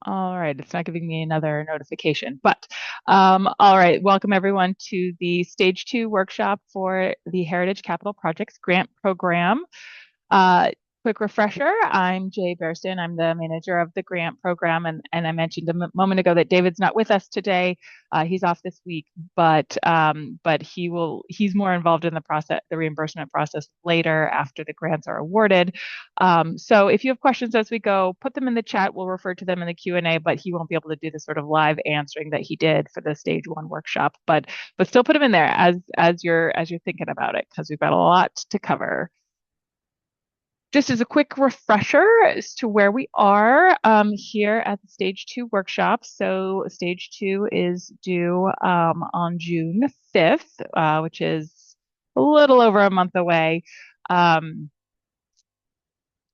All right, it's not giving me another notification, but all right, welcome everyone to the Stage 2 workshop for the Heritage Capital Projects Grant Program. Uh, Quick refresher, I'm Jay Bearston. I'm the manager of the grant program, and I mentioned a moment ago that David's not with us today. He's off this week, but he's more involved in the process, the reimbursement process later after the grants are awarded. So if you have questions as we go, put them in the chat. We'll refer to them in the Q&A, but he won't be able to do the sort of live answering that he did for the Stage 1 workshop. But still put them in there as you're thinking about it, because we've got a lot to cover. Just as a quick refresher as to where we are here at the Stage 2 workshop. So Stage 2 is due on June 5th, which is a little over a month away. I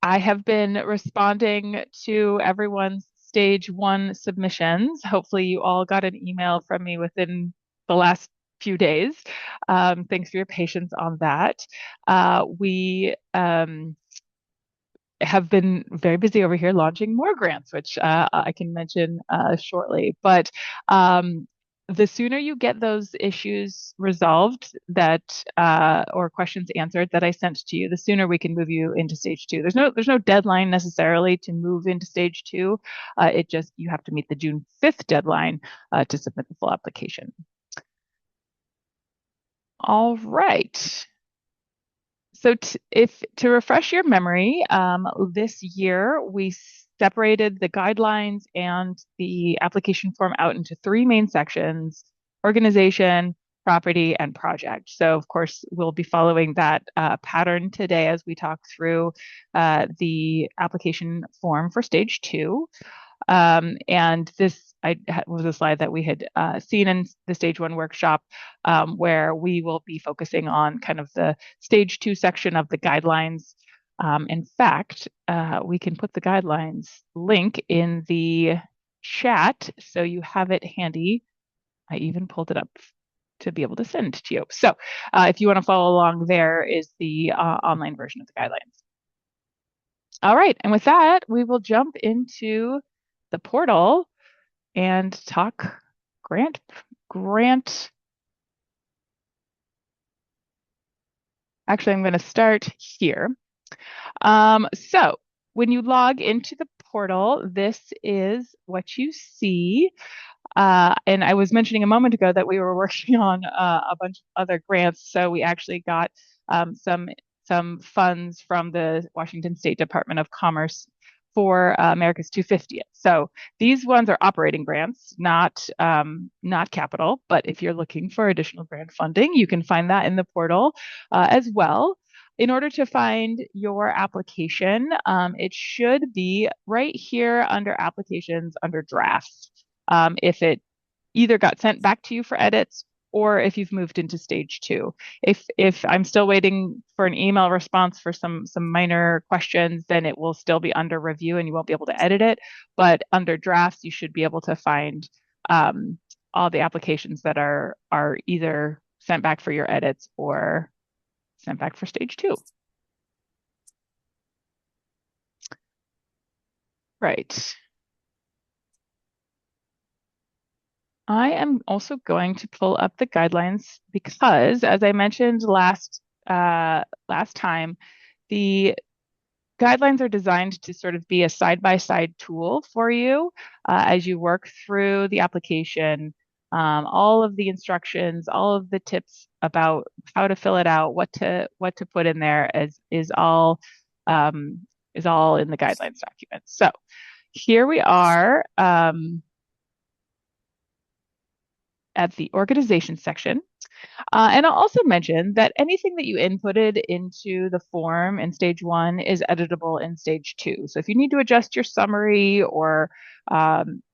have been responding to everyone's Stage 1 submissions. Hopefully you all got an email from me within the last few days. Thanks for your patience on that. We have been very busy over here launching more grants, which I can mention shortly. But the sooner you get those issues resolved that or questions answered that I sent to you, the sooner we can move you into Stage 2. There's no deadline necessarily to move into Stage 2. It just you have to meet the June 5th deadline to submit the full application. All right. So to refresh your memory, this year we separated the guidelines and the application form out into three main sections: organization, property, and project. So of course, we'll be following that pattern today as we talk through the application form for Stage 2. And this was a slide that we had seen in the Stage 1 workshop, where we will be focusing on kind of the Stage 2 section of the guidelines. In fact, we can put the guidelines link in the chat so you have it handy. I even pulled it up to be able to send to you. So if you want to follow along, there is the online version of the guidelines. All right, and with that, we will jump into the portal and talk grant. Actually, I'm going to start here. So when you log into the portal, this is what you see. And I was mentioning a moment ago that we were working on a bunch of other grants. So we actually got some funds from the Washington State Department of Commerce for America's 250th. So these ones are operating grants, not capital. But if you're looking for additional grant funding, you can find that in the portal as well. In order to find your application, it should be right here under applications under drafts. If it either got sent back to you for edits or if you've moved into Stage 2. If I'm still waiting for an email response for some minor questions, then it will still be under review and you won't be able to edit it. But under drafts, you should be able to find all the applications that are either sent back for your edits or sent back for Stage 2. Right. I am also going to pull up the guidelines because, as I mentioned last time, the guidelines are designed to sort of be a side-by-side tool for you as you work through the application. All of the instructions, all of the tips about how to fill it out, what to put in there is all in the guidelines document. So here we are. At the organization section. And I'll also mention that anything that you inputted into the form in Stage 1 is editable in Stage 2. So if you need to adjust your summary or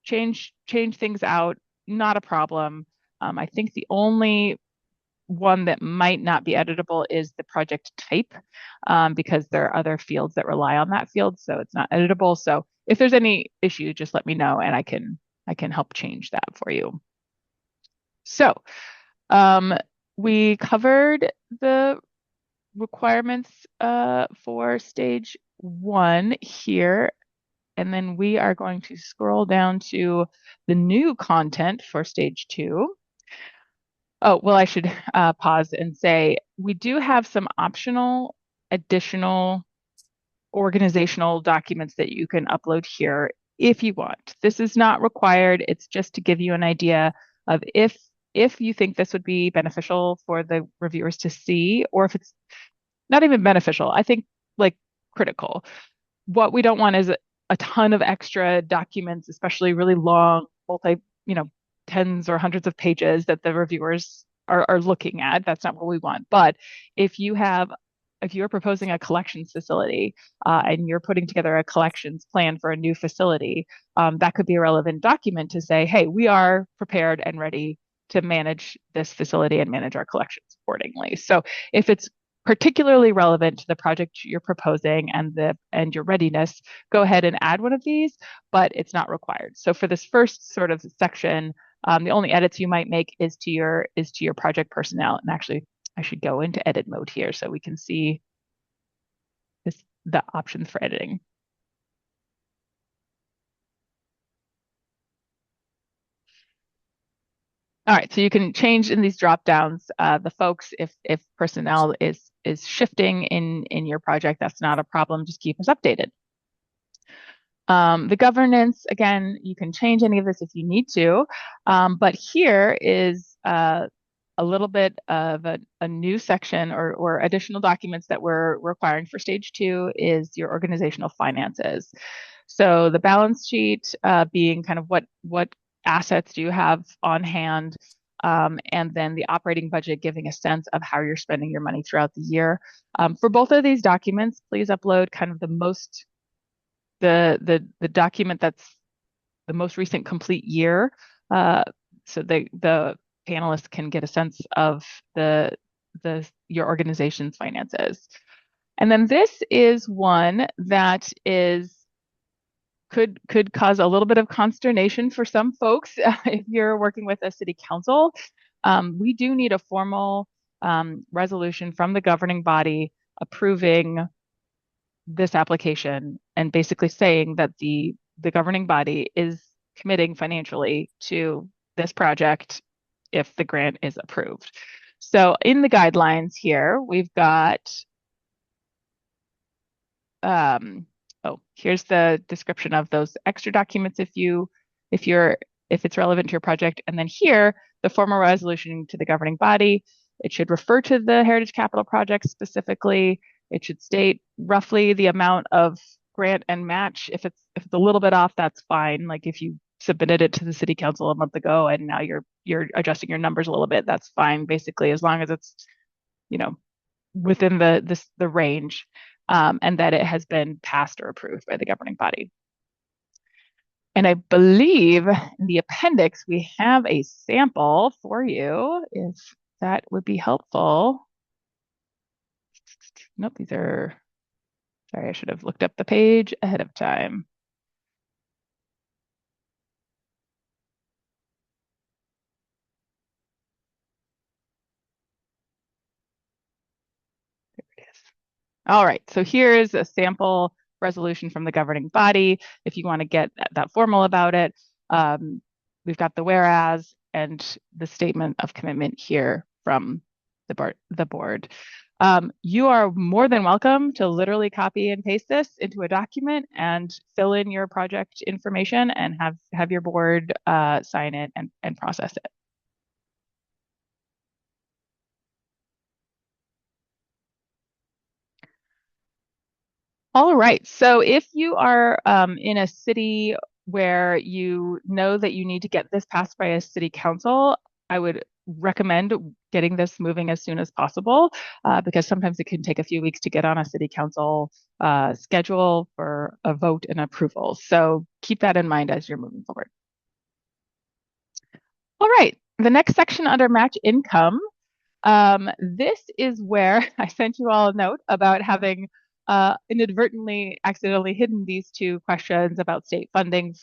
change things out, not a problem. I think the only one that might not be editable is the project type, because there are other fields that rely on that field, so it's not editable. So if there's any issue, just let me know and I can help change that for you. So we covered the requirements for Stage 1 here and then we are going to scroll down to the new content for stage 2. Oh, well, I should pause and say we do have some optional additional organizational documents that you can upload here if you want. This is not required. It's just to give you an idea of if you think this would be beneficial for the reviewers to see, or if it's not even beneficial, I think like critical. What we don't want is a ton of extra documents, especially really long, you know, tens or hundreds of pages that the reviewers are looking at. That's not what we want. But if you have, if you're proposing a collections facility and you're putting together a collections plan for a new facility, that could be a relevant document to say, hey, we are prepared and ready to manage this facility and manage our collections accordingly. So if it's particularly relevant to the project you're proposing and your readiness, go ahead and add one of these, but it's not required. So for this first sort of section, the only edits you might make is to your project personnel. And actually, I should go into edit mode here so we can see the options for editing. All right, so you can change in these drop downs the folks if personnel is shifting in your project. That's not a problem. Just keep us updated. The governance, again, you can change any of this if you need to, but here is a little bit of a new section or additional documents that we're requiring for stage 2 is your organizational finances. So the balance sheet being kind of what assets do you have on hand, and then the operating budget giving a sense of how you're spending your money throughout the year. For both of these documents, please upload kind of the document that's the most recent complete year, so the panelists can get a sense of your organization's finances. And then this is one that could cause a little bit of consternation for some folks if you're working with a city council. We do need a formal resolution from the governing body approving this application and basically saying that the governing body is committing financially to this project if the grant is approved. So in the guidelines here, we've got, here's the description of those extra documents if it's relevant to your project. And then here, the formal resolution to the governing body. It should refer to the Heritage Capital Project specifically. It should state roughly the amount of grant and match. If it's a little bit off, that's fine. Like if you submitted it to the city council a month ago and now you're adjusting your numbers a little bit, that's fine. Basically, as long as it's within the range, and that it has been passed or approved by the governing body. And I believe in the appendix we have a sample for you if that would be helpful. Nope, sorry, I should have looked up the page ahead of time. There it is. All right, so here's a sample resolution from the governing body. If you want to get that formal about it, we've got the whereas and the statement of commitment here from the board. You are more than welcome to literally copy and paste this into a document and fill in your project information and have your board sign it and process it. All right. So if you are in a city where you know that you need to get this passed by a city council, I would recommend getting this moving as soon as possible because sometimes it can take a few weeks to get on a city council schedule for a vote and approval. So keep that in mind as you're moving forward. All right. The next section under match income. This is where I sent you all a note about having inadvertently, accidentally hidden these two questions about state funding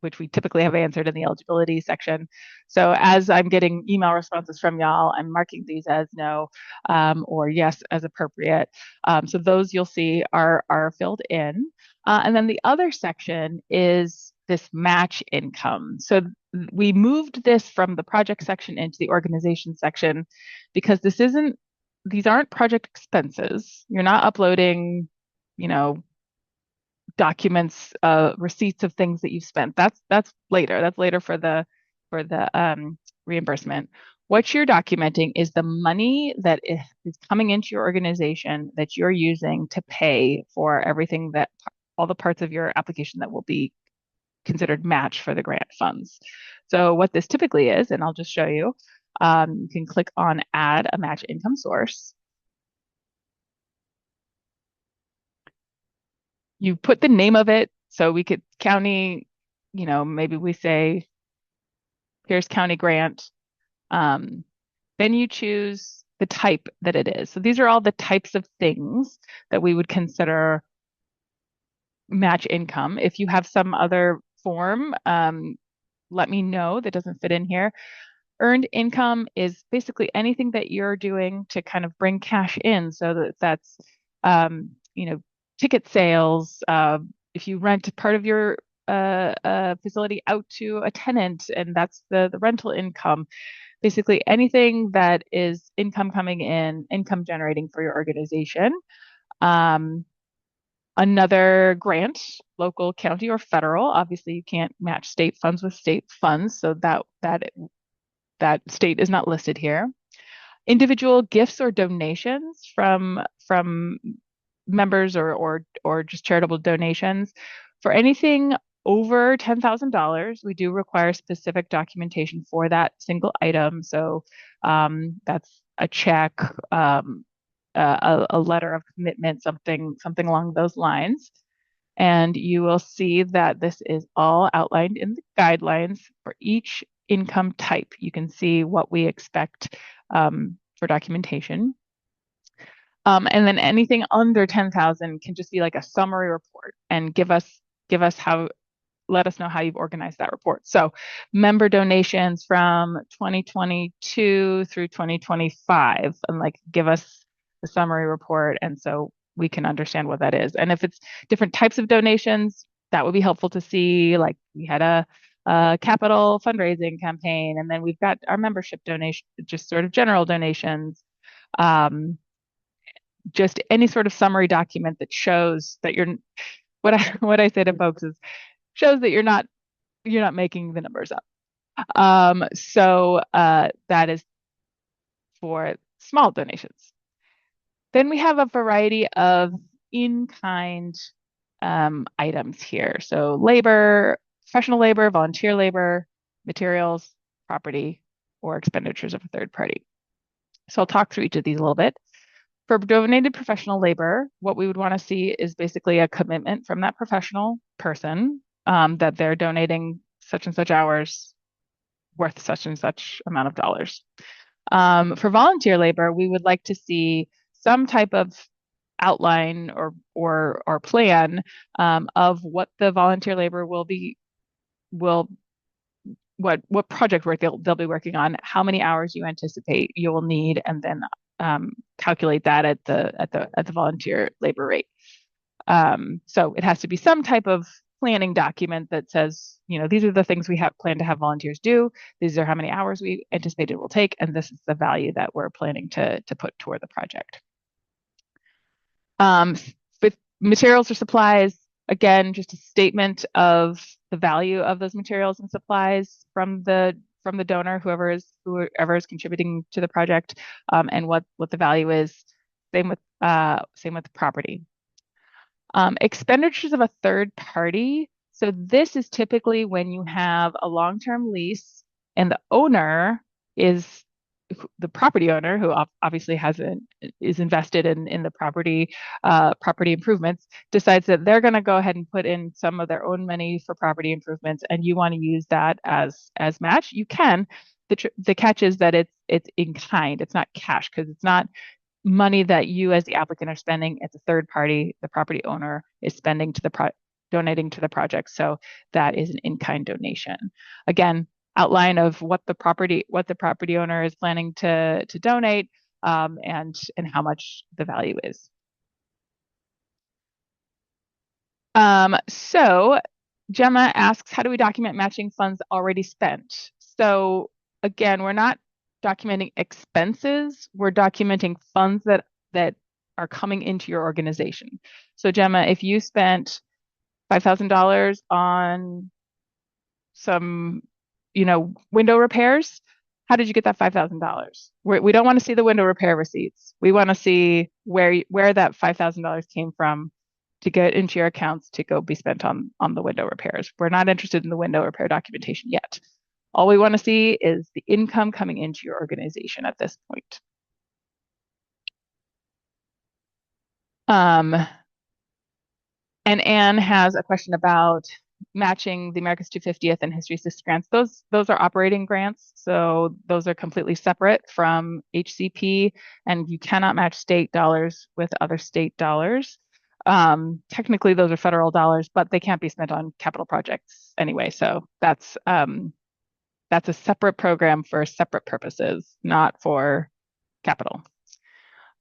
which we typically have answered in the eligibility section. So as I'm getting email responses from y'all, I'm marking these as no or yes as appropriate. So those you'll see are filled in. And then the other section is this match income. So we moved this from the project section into the organization section because these aren't project expenses. You're not uploading, you know, documents, receipts of things that you've spent. That's later. That's later for the reimbursement. What you're documenting is the money that is coming into your organization that you're using to pay for everything that all the parts of your application that will be considered match for the grant funds. So what this typically is, and I'll just show you, you can click on add a match income source. You put the name of it. So we could county, maybe we say Pierce County grant. Then you choose the type that it is. So these are all the types of things that we would consider match income. If you have some other form, let me know that doesn't fit in here. Earned income is basically anything that you're doing to kind of bring cash in. So that's, ticket sales. If you rent part of your facility out to a tenant, and that's the rental income. Basically, anything that is income coming in, income generating for your organization. Another grant, local, county, or federal. Obviously, you can't match state funds with state funds, so that state is not listed here. Individual gifts or donations from members or just charitable donations. For anything over $10,000, we do require specific documentation for that single item. So that's a check, a letter of commitment, something along those lines. And you will see that this is all outlined in the guidelines for each income type. You can see what we expect for documentation. And then anything under 10,000 can just be like a summary report and let us know how you've organized that report. So member donations from 2022 through 2025, and like give us the summary report. And so we can understand what that is. And if it's different types of donations, that would be helpful to see. Like we had a capital fundraising campaign, and then we've got our membership donation, just sort of general donations. Just any sort of summary document that shows that what I say to folks is shows that you're not making the numbers up. So that is for small donations. Then we have a variety of in-kind items here. So labor, professional labor, volunteer labor, materials, property, or expenditures of a third party. So I'll talk through each of these a little bit. For donated professional labor, what we would want to see is basically a commitment from that professional person that they're donating such and such hours worth such and such amount of dollars. For volunteer labor, we would like to see some type of outline or plan of what the volunteer labor what project work they'll be working on, how many hours you anticipate you will need, and then calculate that at the volunteer labor rate. So it has to be some type of planning document that says, these are the things we have planned to have volunteers do. These are how many hours we anticipate it will take, and this is the value that we're planning to put toward the project. With materials or supplies, again, just a statement of the value of those materials and supplies from the donor, whoever is contributing to the project, and what the value is. Same with the property. Expenditures of a third party. So this is typically when you have a long-term lease and the owner is the property owner, who obviously is invested in the property improvements, decides that they're going to go ahead and put in some of their own money for property improvements, and you want to use that as match. You can. The catch is that it's in kind. It's not cash, because it's not money that you as the applicant are spending. It's a third party. The property owner is spending to the donating to the project. So that is an in-kind donation. Again, outline of what the property owner is planning to donate, and how much the value is. So Gemma asks, how do we document matching funds already spent? So again, we're not documenting expenses, we're documenting funds that are coming into your organization. So Gemma, if you spent $5,000 on some, window repairs, how did you get that $5,000? We don't want to see the window repair receipts. We want to see where that $5,000 came from to get into your accounts to go be spent on the window repairs. We're not interested in the window repair documentation yet. All we want to see is the income coming into your organization at this point. And Anne has a question about matching the America's 250th and History 6 grants. Those are operating grants, so those are completely separate from HCP, and you cannot match state dollars with other state dollars. Technically, those are federal dollars, but they can't be spent on capital projects anyway. So that's a separate program for separate purposes, not for capital.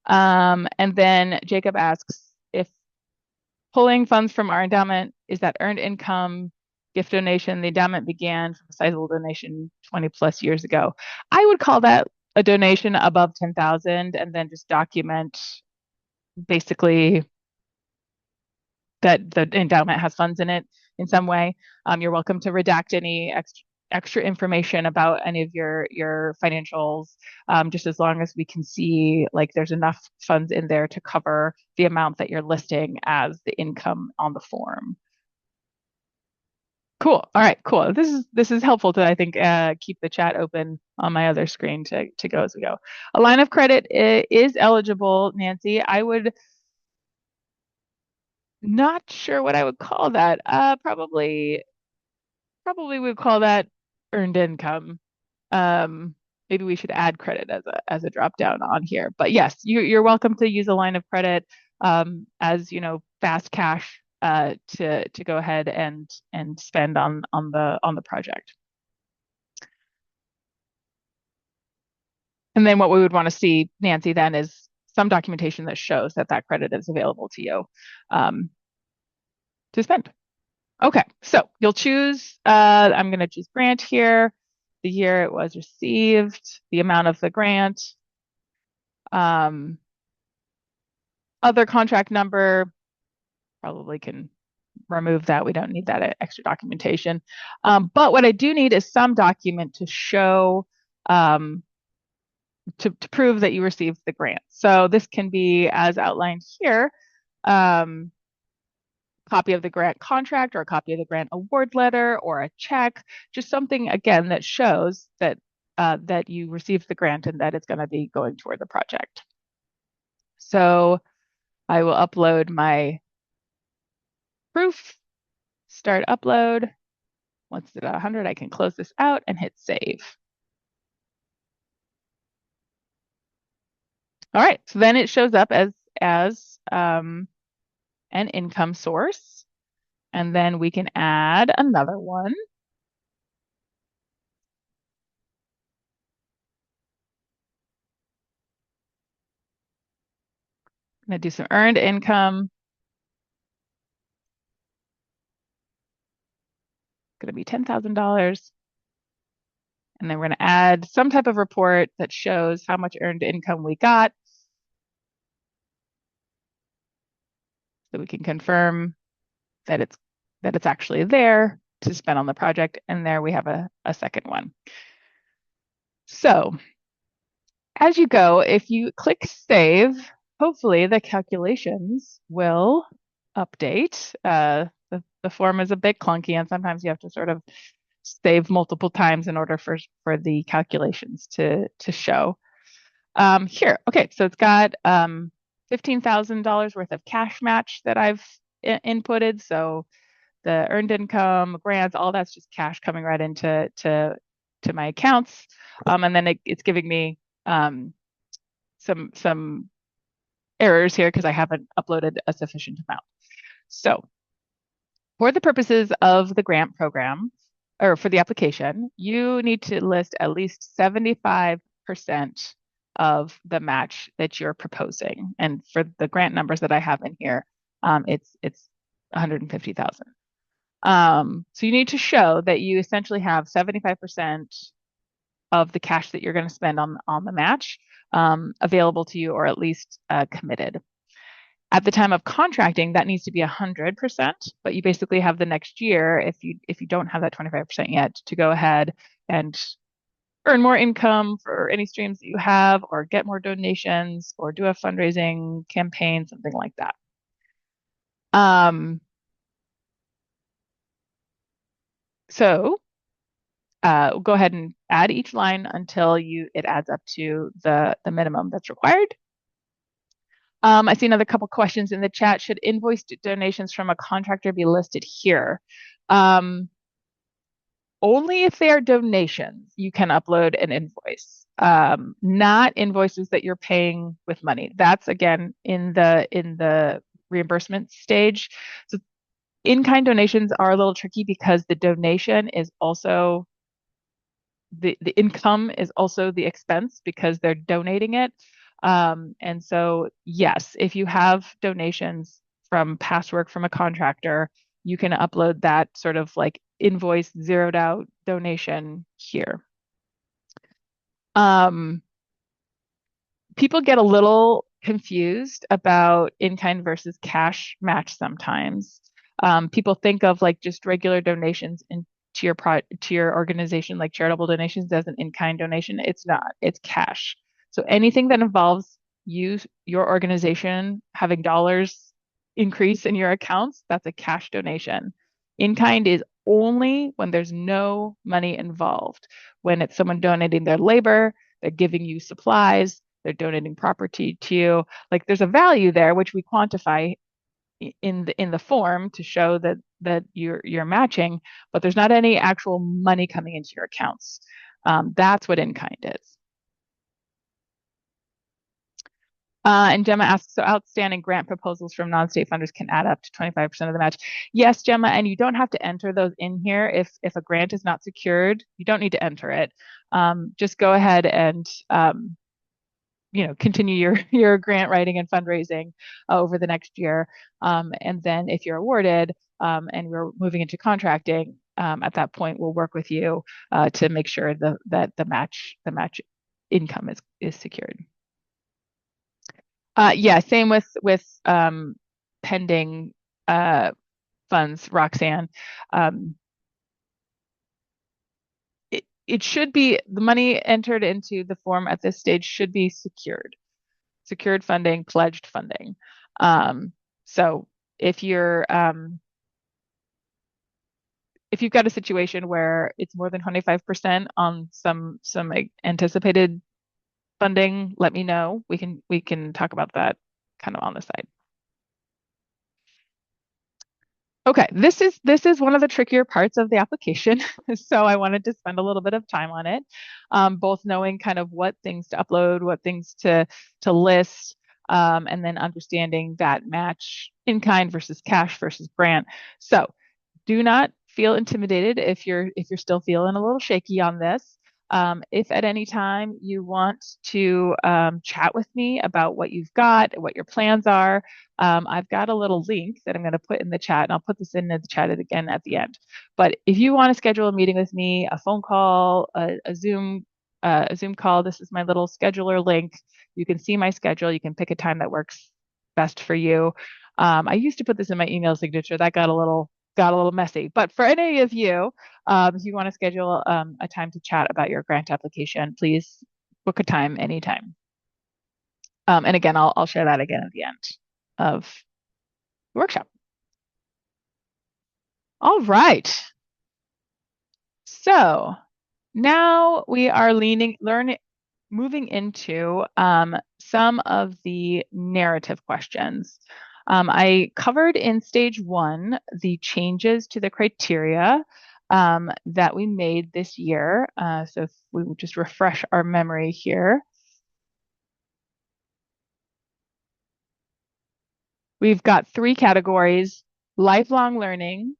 And then Jacob asks if pulling funds from our endowment, is that earned income, gift donation? The endowment began from a sizable donation 20 plus years ago. I would call that a donation above 10,000, and then just document basically that the endowment has funds in it in some way. You're welcome to redact any extra information about any of your financials, just as long as we can see like there's enough funds in there to cover the amount that you're listing as the income on the form. Cool. All right, cool. This is helpful to, I think, keep the chat open on my other screen to go as we go. A line of credit is eligible, Nancy. I would not sure what I would call that. Probably would call that earned income. Maybe we should add credit as a drop down on here. But yes, you're welcome to use a line of credit as fast cash to go ahead and spend on the project. And then what we would want to see, Nancy, then is some documentation that shows that credit is available to you to spend. Okay, so you'll choose, I'm going to choose grant here, the year it was received, the amount of the grant, other contract number, probably can remove that. We don't need that extra documentation. But what I do need is some document to show, to prove that you received the grant. So this can be, as outlined here, copy of the grant contract or a copy of the grant award letter or a check, just something, again, that shows that that you received the grant and that it's going to be going toward the project. So I will upload my proof, start upload. Once it's at 100, I can close this out and hit save. All right, so then it shows up as an income source. And then we can add another one. I'm going to do some earned income. Going to be $10,000. And then we're going to add some type of report that shows how much earned income we got. So we can confirm that it's actually there to spend on the project. And there we have a second one. So as you go, if you click save, hopefully the calculations will update. The form is a bit clunky, and sometimes you have to sort of save multiple times in order for the calculations to show. Here, okay, so it's got $15,000 worth of cash match that I've inputted. So the earned income, grants, all that's just cash coming right into my accounts. And then it's giving me some errors here because I haven't uploaded a sufficient amount. So For the purposes of the grant program, or for the application, you need to list at least 75% of the match that you're proposing. And for the grant numbers that I have in here, it's 150,000. So you need to show that you essentially have 75% of the cash that you're going to spend on the match available to you, or at least committed. At the time of contracting, that needs to be 100%, but you basically have the next year, if you don't have that 25% yet, to go ahead and earn more income for any streams that you have, or get more donations, or do a fundraising campaign, something like that. So we'll go ahead and add each line until it adds up to the minimum that's required. I see another couple questions in the chat. Should invoiced donations from a contractor be listed here? Only if they are donations, you can upload an invoice. Not invoices that you're paying with money. That's again in the reimbursement stage. So in-kind donations are a little tricky because the donation is also the income is also the expense because they're donating it. And so, yes, if you have donations from past work from a contractor, you can upload that sort of like invoice zeroed out donation here. People get a little confused about in-kind versus cash match sometimes. People think of like just regular donations to your organization, like charitable donations, as an in-kind donation. It's not. It's cash. So anything that involves your organization having dollars increase in your accounts, that's a cash donation. In-kind is only when there's no money involved. When it's someone donating their labor, they're giving you supplies, they're donating property to you. Like there's a value there which we quantify in the form to show that you're matching, but there's not any actual money coming into your accounts. That's what in-kind is. And Gemma asks, so outstanding grant proposals from non-state funders can add up to 25% of the match. Yes, Gemma, and you don't have to enter those in here. If a grant is not secured, you don't need to enter it. Just go ahead and continue your grant writing and fundraising over the next year. And then if you're awarded and we're moving into contracting, at that point, we'll work with you to make sure that the match income is secured. Yeah, same with pending funds, Roxanne. It should be the money entered into the form at this stage should be secured funding, pledged funding. So if you've got a situation where it's more than 25% on some anticipated funding, let me know. We can talk about that kind of on the side. Okay, this is one of the trickier parts of the application, so I wanted to spend a little bit of time on it, both knowing kind of what things to upload, what things to list, and then understanding that match in kind versus cash versus grant. So do not feel intimidated if you're still feeling a little shaky on this. If at any time you want to chat with me about what you've got, what your plans are, I've got a little link that I'm going to put in the chat, and I'll put this in the chat again at the end. But if you want to schedule a meeting with me, a phone call, a Zoom call, this is my little scheduler link. You can see my schedule. You can pick a time that works best for you. I used to put this in my email signature. That got a little messy. But for any of you, if you want to schedule a time to chat about your grant application, please book a time anytime. And again, I'll share that again at the end of the workshop. All right. So now we are moving into some of the narrative questions. I covered in stage 1 the changes to the criteria that we made this year. So if we would just refresh our memory here. We've got 3 categories: lifelong learning,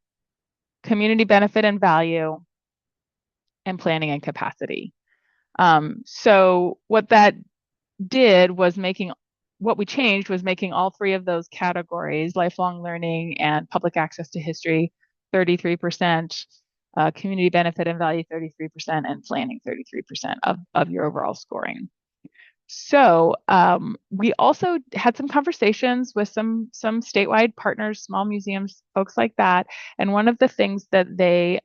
community benefit and value, and planning and capacity. So what that did was what we changed was making all three of those categories, lifelong learning and public access to history, 33%, community benefit and value, 33%, and planning, 33% of your overall scoring. So we also had some conversations with some statewide partners, small museums, folks like that. And one of the things that they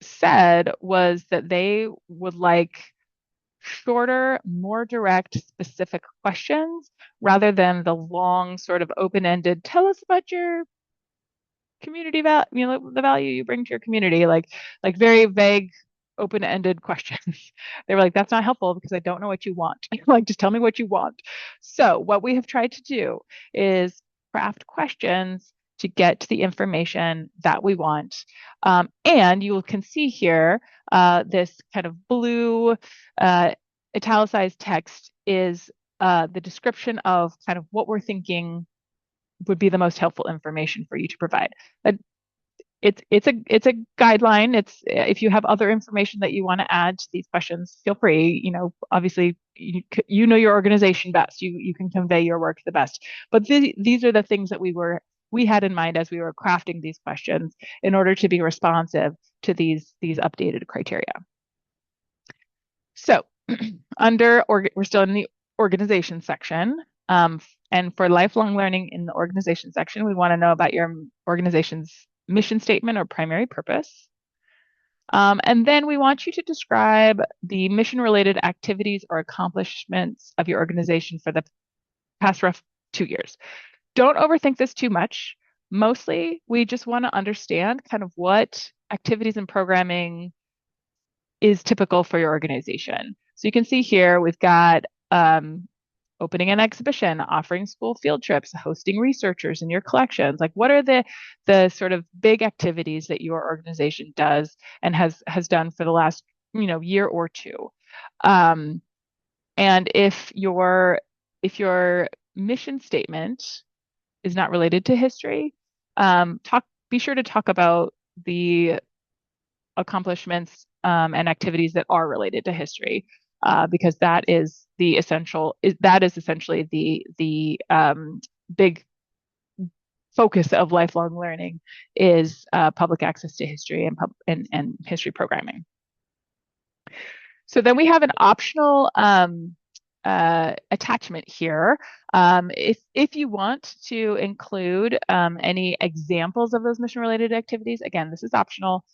said was that they would like shorter, more direct, specific questions rather than the long, sort of open-ended, tell us about your community value, the value you bring to your community, like very vague, open-ended questions. They were like, that's not helpful because I don't know what you want. Like, just tell me what you want. So what we have tried to do is craft questions to get to the information that we want. And you can see here, this kind of blue italicized text is the description of kind of what we're thinking would be the most helpful information for you to provide. It's a guideline. It's if you have other information that you want to add to these questions, feel free. Obviously you know your organization best. You can convey your work the best. But these are the things that we had in mind as we were crafting these questions in order to be responsive to these updated criteria. So we're still in the organization section. And for lifelong learning in the organization section, we want to know about your organization's mission statement or primary purpose. And then we want you to describe the mission-related activities or accomplishments of your organization for the past rough 2 years. Don't overthink this too much. Mostly, we just want to understand kind of what activities and programming is typical for your organization. So you can see here we've got opening an exhibition, offering school field trips, hosting researchers in your collections. Like, what are the sort of big activities that your organization does and has done for the last year or two? And if your mission statement is not related to history, be sure to talk about the accomplishments and activities that are related to history, because that is essentially the big focus of lifelong learning is public access to history and history programming. So then we have an optional attachment here. If you want to include any examples of those mission-related activities, again, this is optional.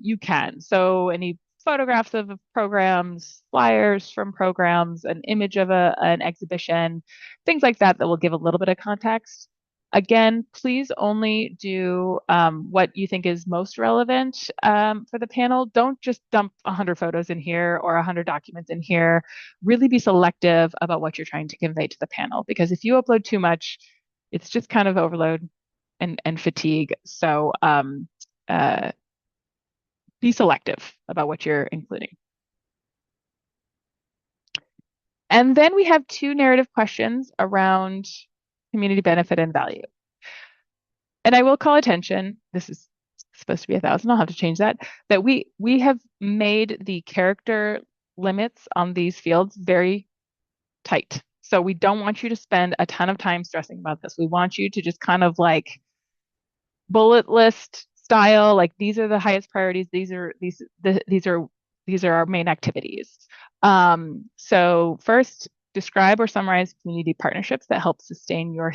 You can. So any photographs of programs, flyers from programs, an image of an exhibition, things like that will give a little bit of context. Again, please only do what you think is most relevant for the panel. Don't just dump 100 photos in here or 100 documents in here. Really be selective about what you're trying to convey to the panel, because if you upload too much, it's just kind of overload and fatigue. So be selective about what you're including. And then we have 2 narrative questions around community benefit and value. And I will call attention, this is supposed to be 1,000, I'll have to change that we have made the character limits on these fields very tight. So we don't want you to spend a ton of time stressing about this. We want you to just kind of like bullet list style, like these are the highest priorities. These are our main activities. So first, describe or summarize community partnerships that help sustain your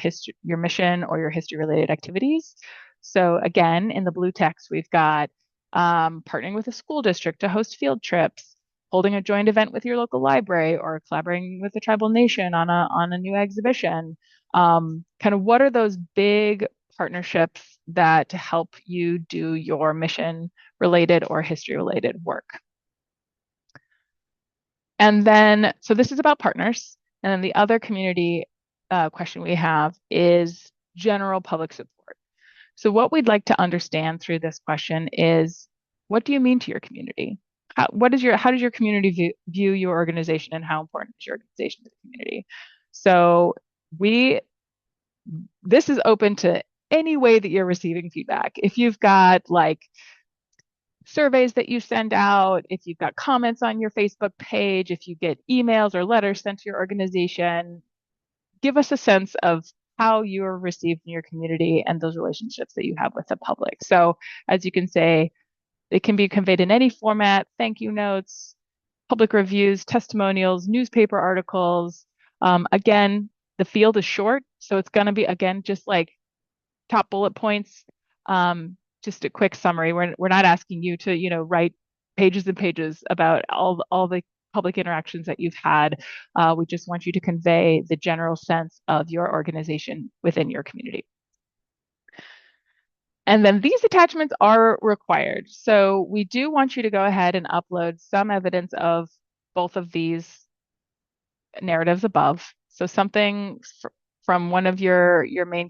mission or your history-related activities. So again, in the blue text, we've got partnering with a school district to host field trips, holding a joint event with your local library, or collaborating with a tribal nation on a new exhibition. Kind of what are those big partnerships that help you do your mission-related or history-related work? And then, so this is about partners. And then the other community question we have is general public support. So what we'd like to understand through this question is, what do you mean to your community? How does your community view your organization, and how important is your organization to the community? So this is open to any way that you're receiving feedback. If you've got like surveys that you send out, if you've got comments on your Facebook page, if you get emails or letters sent to your organization, give us a sense of how you're received in your community and those relationships that you have with the public. So, as you can say, it can be conveyed in any format: thank you notes, public reviews, testimonials, newspaper articles. Again, the field is short, so it's going to be, again, just like top bullet points. Just a quick summary. We're not asking you to, write pages and pages about all the public interactions that you've had. We just want you to convey the general sense of your organization within your community. And then these attachments are required. So we do want you to go ahead and upload some evidence of both of these narratives above. So something from one of your main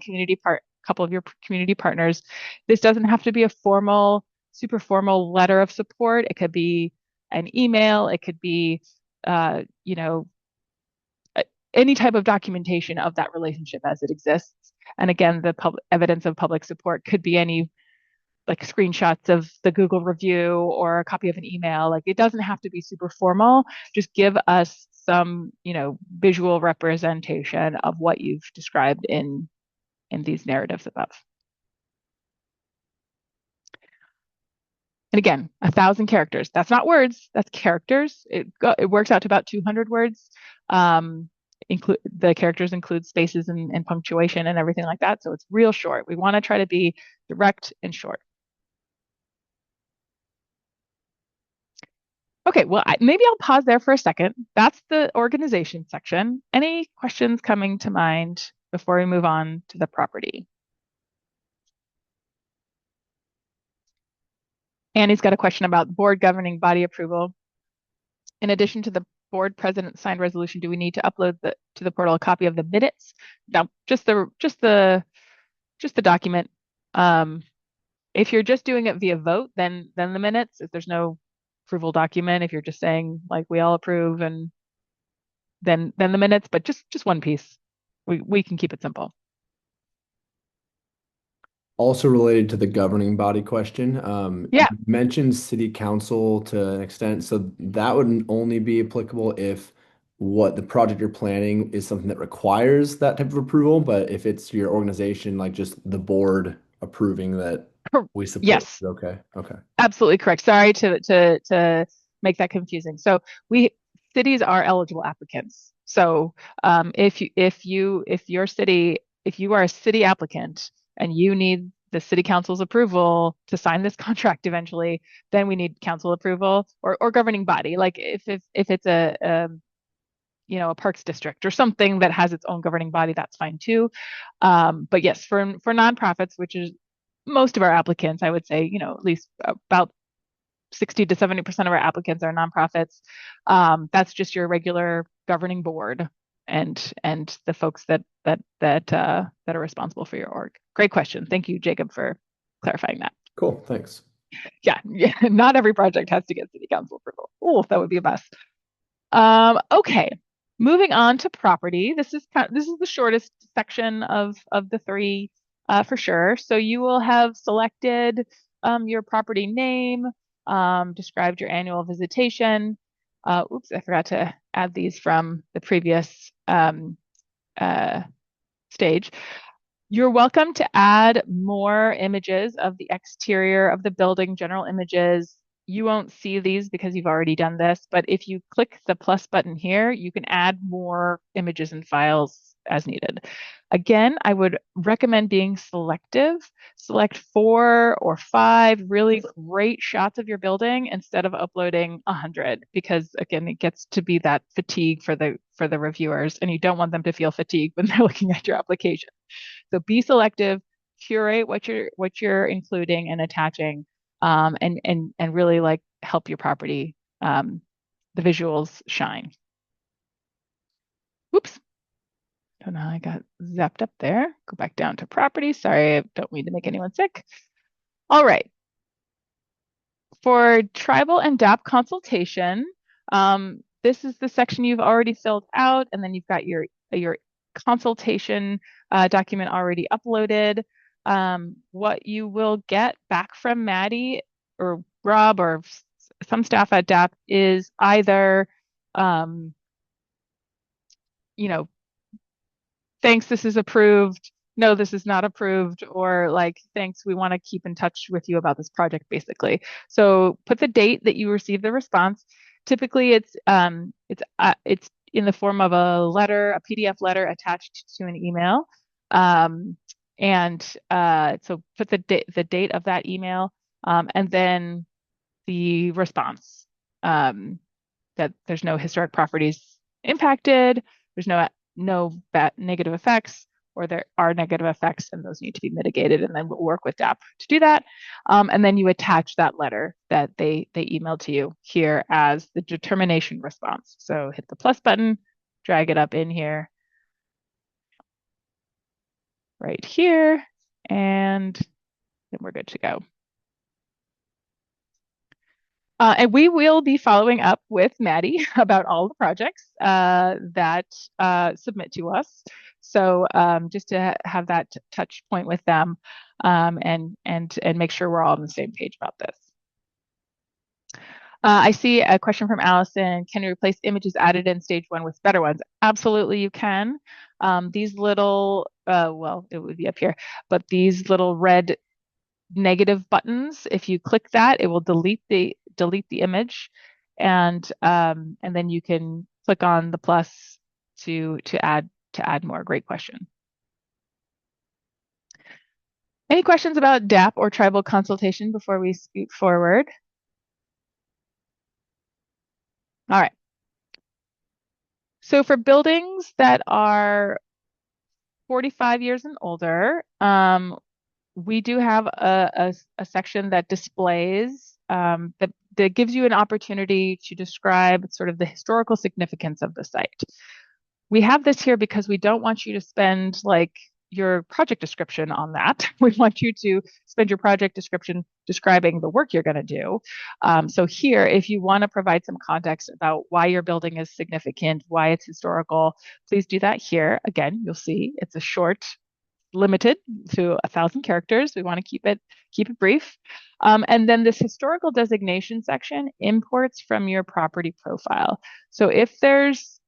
couple of your community partners. This doesn't have to be a super formal letter of support. It could be an email. It could be, any type of documentation of that relationship as it exists. And again, the evidence of public support could be any, like, screenshots of the Google review or a copy of an email. Like, it doesn't have to be super formal. Just give us some, visual representation of what you've described in these narratives above. And again, 1,000 characters. That's not words, that's characters. It works out to about 200 words. The characters include spaces and punctuation and everything like that. So it's real short. We want to try to be direct and short. Okay, well, maybe I'll pause there for a second. That's the organization section. Any questions coming to mind before we move on to the property? Annie's got a question about board governing body approval. In addition to the board president signed resolution, do we need to upload to the portal a copy of the minutes? No, just the document. If you're just doing it via vote, then the minutes. If there's no approval document, if you're just saying like we all approve, and then the minutes, but just one piece. We can keep it simple. Also related to the governing body question, Yeah. you mentioned city council to an extent, so that would only be applicable if what the project you're planning is something that requires that type of approval, but if it's your organization, like just the board approving that we support. Yes. Okay. Okay. Absolutely correct. Sorry to make that confusing. So cities are eligible applicants. So if you are a city applicant and you need the city council's approval to sign this contract eventually, then we need council approval or governing body. Like if it's a parks district or something that has its own governing body, that's fine too. But yes, for nonprofits, which is most of our applicants, I would say, at least about 60 to 70% of our applicants are nonprofits. That's just your regular governing board and the folks that are responsible for your org. Great question. Thank you, Jacob, for clarifying that. Cool. Thanks. Yeah, not every project has to get city council approval. Oh, that would be a mess. Okay, moving on to property. This is the shortest section of the three, for sure. So you will have selected your property name, described your annual visitation. Oops, I forgot to add these from the previous stage. You're welcome to add more images of the exterior of the building, general images. You won't see these because you've already done this, but if you click the plus button here, you can add more images and files as needed. Again, I would recommend being selective. Select 4 or 5 really great shots of your building instead of uploading 100, because again, it gets to be that fatigue for the reviewers, and you don't want them to feel fatigued when they're looking at your application. So be selective, curate what you're including and attaching, and really like help your property, the visuals shine. Oops. Don't know how I got zapped up there. Go back down to property. Sorry, I don't mean to make anyone sick. All right. For tribal and DAP consultation, this is the section you've already filled out, and then you've got your consultation document already uploaded. what you will get back from Maddie or Rob or some staff at DAP is either, um, you know, thanks, this is approved. No, this is not approved. Or like, thanks, we want to keep in touch with you about this project, basically. So put the date that you receive the response. Typically, it's in the form of a letter, a PDF letter attached to an email. Um, so put the date of that email, and then the response, that there's no historic properties impacted, there's no bad negative effects, or there are negative effects and those need to be mitigated. And then we'll work with DAP to do that. And then you attach that letter that they emailed to you here as the determination response. So hit the plus button, drag it up in here, right here, and then we're good to go. And we will be following up with Maddie about all the projects that submit to us. So just to have that touch point with them, and make sure we're all on the same page about this. I see a question from Allison. Can you replace images added in stage 1 with better ones? Absolutely, you can. These little, well, it would be up here, but these little red negative buttons, if you click that, it will delete the image, and then you can click on the plus to add more. Great question. Any questions about DAP or tribal consultation before we scoot forward? All right. So for buildings that are 45 years and older, we do have a section that displays, that gives you an opportunity to describe sort of the historical significance of the site. We have this here because we don't want you to spend like your project description on that. We want you to spend your project description describing the work you're going to do. So here, if you want to provide some context about why your building is significant, why it's historical, please do that here. Again, you'll see it's a short, limited to 1,000 characters. We want to keep it brief. And then this historical designation section imports from your property profile. So if there's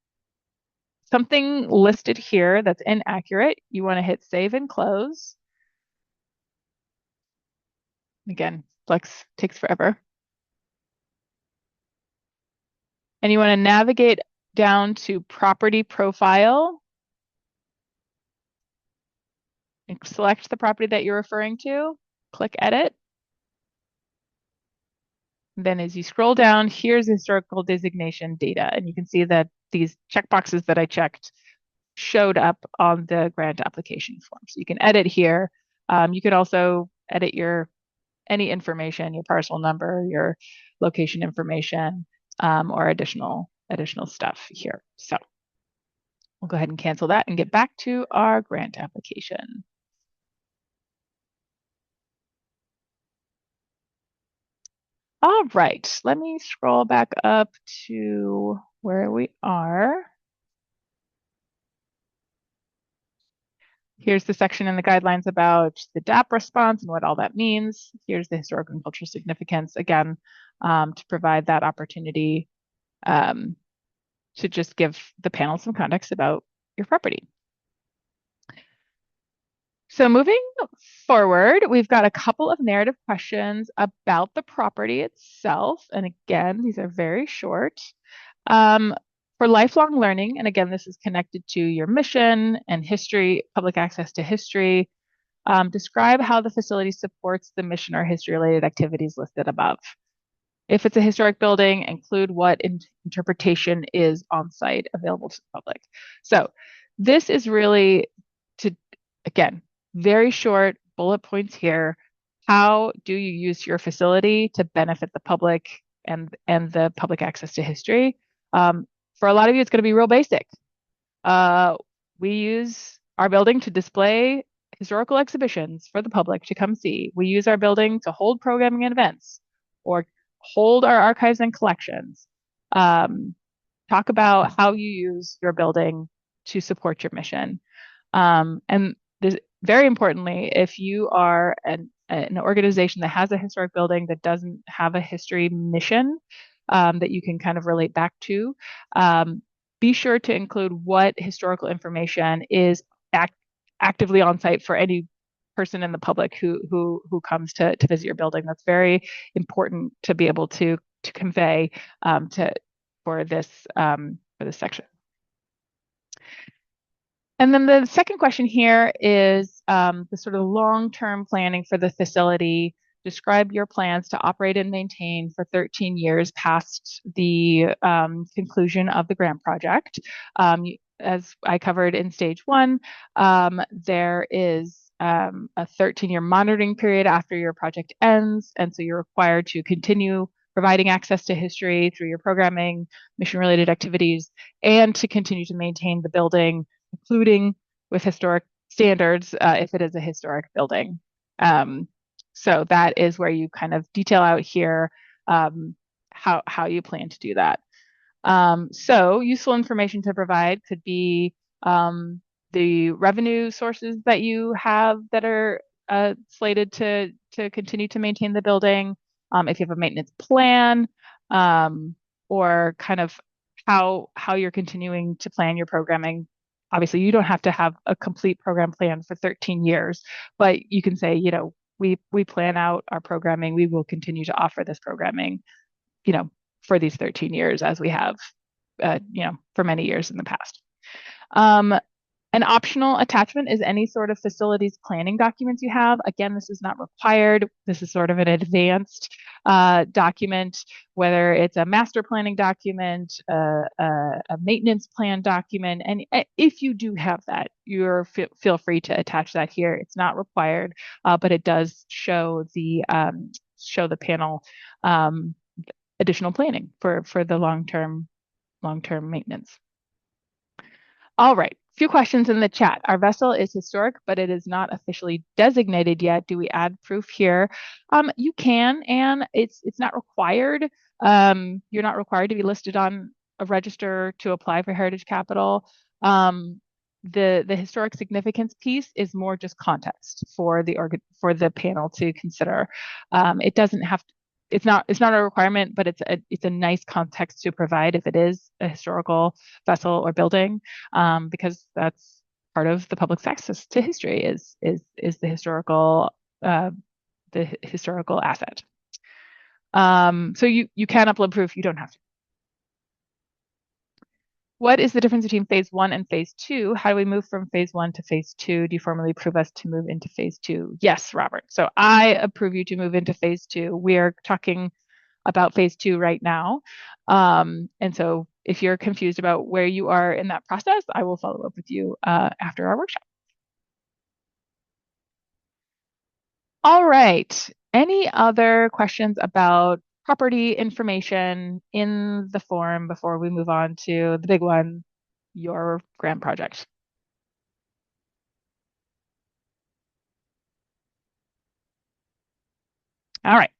something listed here that's inaccurate, you want to hit save and close. Again, Flex takes forever. And you want to navigate down to property profile and select the property that you're referring to, click edit. Then as you scroll down, here's historical designation data. And you can see that these checkboxes that I checked showed up on the grant application form. So you can edit here. You could also edit any information, your parcel number, your location information, or additional stuff here. So we'll go ahead and cancel that and get back to our grant application. All right, let me scroll back up to where we are. Here's the section in the guidelines about the DAP response and what all that means. Here's the historical and cultural significance, again, to provide that opportunity to just give the panel some context about your property. So moving forward, we've got a couple of narrative questions about the property itself. And again, these are very short. For lifelong learning, and again, this is connected to your mission and history, public access to history, describe how the facility supports the mission or history-related activities listed above. If it's a historic building, include what interpretation is on site available to the public. So this is really again, very short bullet points here. How do you use your facility to benefit the public and the public access to history? For a lot of you, it's going to be real basic. We use our building to display historical exhibitions for the public to come see. We use our building to hold programming and events, or hold our archives and collections. Talk about how you use your building to support your mission. And very importantly, if you are an organization that has a historic building that doesn't have a history mission that you can kind of relate back to, um, be sure to include what historical information is actively on site for any person in the public who comes to visit your building. That's very important to be able to convey to for this section. And then the second question here is the sort of long-term planning for the facility. Describe your plans to operate and maintain for 13 years past the conclusion of the grant project. As I covered in stage one, there is a 13-year monitoring period after your project ends, and so you're required to continue providing access to history through your programming, mission-related activities, and to continue to maintain the building including with historic standards if it is a historic building. So that is where you kind of detail out here how you plan to do that. So useful information to provide could be the revenue sources that you have that are slated to continue to maintain the building. If you have a maintenance plan, or kind of how you're continuing to plan your programming. Obviously, you don't have to have a complete program plan for 13 years, but you can say, we plan out our programming. We will continue to offer this programming, you know, for these 13 years as we have, for many years in the past. An optional attachment is any sort of facilities planning documents you have. Again, this is not required. This is sort of an advanced document, whether it's a master planning document, a maintenance plan document. And if you do have that, feel free to attach that here. It's not required, but it does show the panel additional planning for the long-term maintenance. All right, a few questions in the chat. Our vessel is historic, but it is not officially designated yet. Do we add proof here? You can, and it's not required. You're not required to be listed on a register to apply for Heritage Capital. The historic significance piece is more just context for the panel to consider. It doesn't have to, it's not a requirement, but it's a nice context to provide if it is a historical vessel or building, because that's part of the public's access to history is the historical asset. So you can upload proof, you don't have to. What is the difference between phase one and phase two? How do we move from phase one to phase two? Do you formally approve us to move into phase two? Yes, Robert. So I approve you to move into phase two. We are talking about phase two right now. And so if you're confused about where you are in that process, I will follow up with you after our workshop. All right. Any other questions about property information in the form before we move on to the big one, your grant project? All right.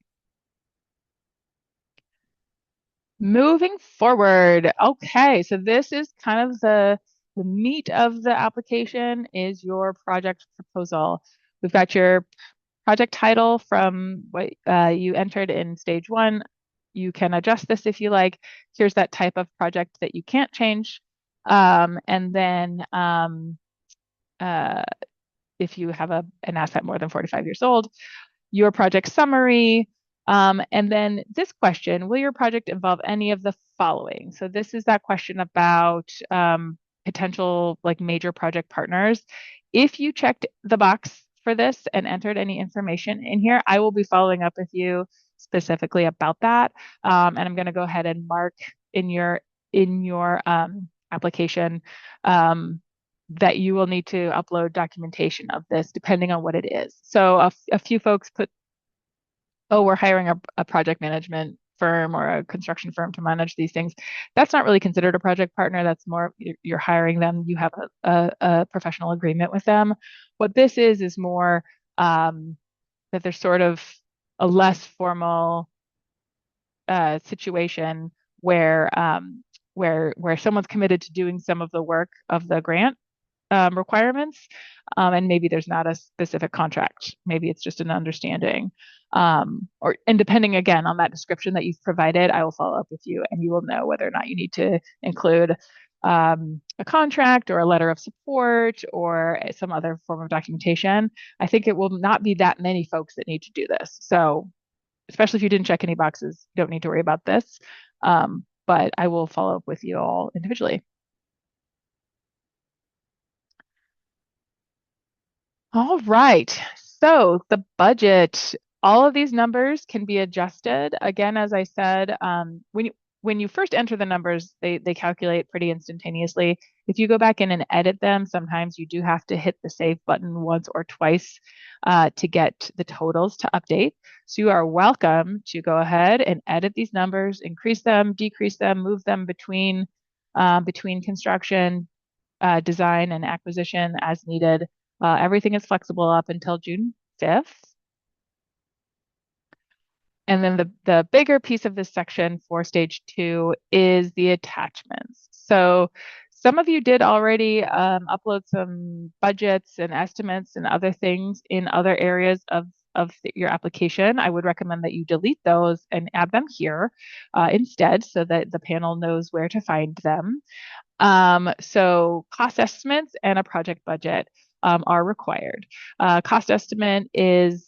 Moving forward. Okay, so this is kind of the meat of the application is your project proposal. We've got your project title from what you entered in stage one. You can adjust this if you like. Here's that type of project that you can't change. And then if you have an asset more than 45 years old, your project summary, and then this question, will your project involve any of the following? So this is that question about potential like major project partners. If you checked the box for this and entered any information in here, I will be following up with you specifically about that. And I'm going to go ahead and mark in your application that you will need to upload documentation of this depending on what it is. So a few folks put, oh, we're hiring a project management firm or a construction firm to manage these things. That's not really considered a project partner. That's more you're hiring them. You have a professional agreement with them. What this is more that there's sort of a less formal situation where someone's committed to doing some of the work of the grant requirements, and maybe there's not a specific contract. Maybe it's just an understanding. Or and depending again on that description that you've provided, I will follow up with you, and you will know whether or not you need to include a contract or a letter of support or some other form of documentation. I think it will not be that many folks that need to do this. So, especially if you didn't check any boxes, you don't need to worry about this. But I will follow up with you all individually. All right. So the budget, all of these numbers can be adjusted. Again, as I said, when you first enter the numbers, they calculate pretty instantaneously. If you go back in and edit them, sometimes you do have to hit the save button once or twice to get the totals to update. So you are welcome to go ahead and edit these numbers, increase them, decrease them, move them between construction, design, and acquisition as needed. Everything is flexible up until June 5th. And then the bigger piece of this section for stage two is the attachments. So some of you did already upload some budgets and estimates and other things in other areas of your application. I would recommend that you delete those and add them here instead so that the panel knows where to find them. So cost estimates and a project budget are required. Cost estimate is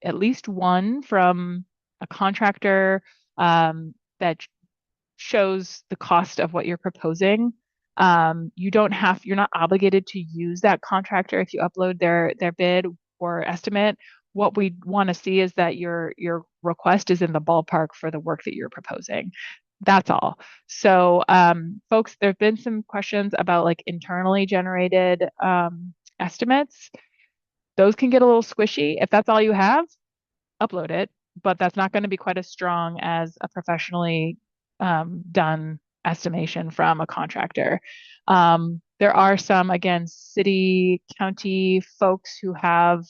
at least one from a contractor that shows the cost of what you're proposing. You're not obligated to use that contractor if you upload their bid or estimate. What we want to see is that your request is in the ballpark for the work that you're proposing. That's all. So, folks, there have been some questions about like internally generated estimates. Those can get a little squishy. If that's all you have, upload it, but that's not going to be quite as strong as a professionally done estimation from a contractor. There are some, again, city, county folks who have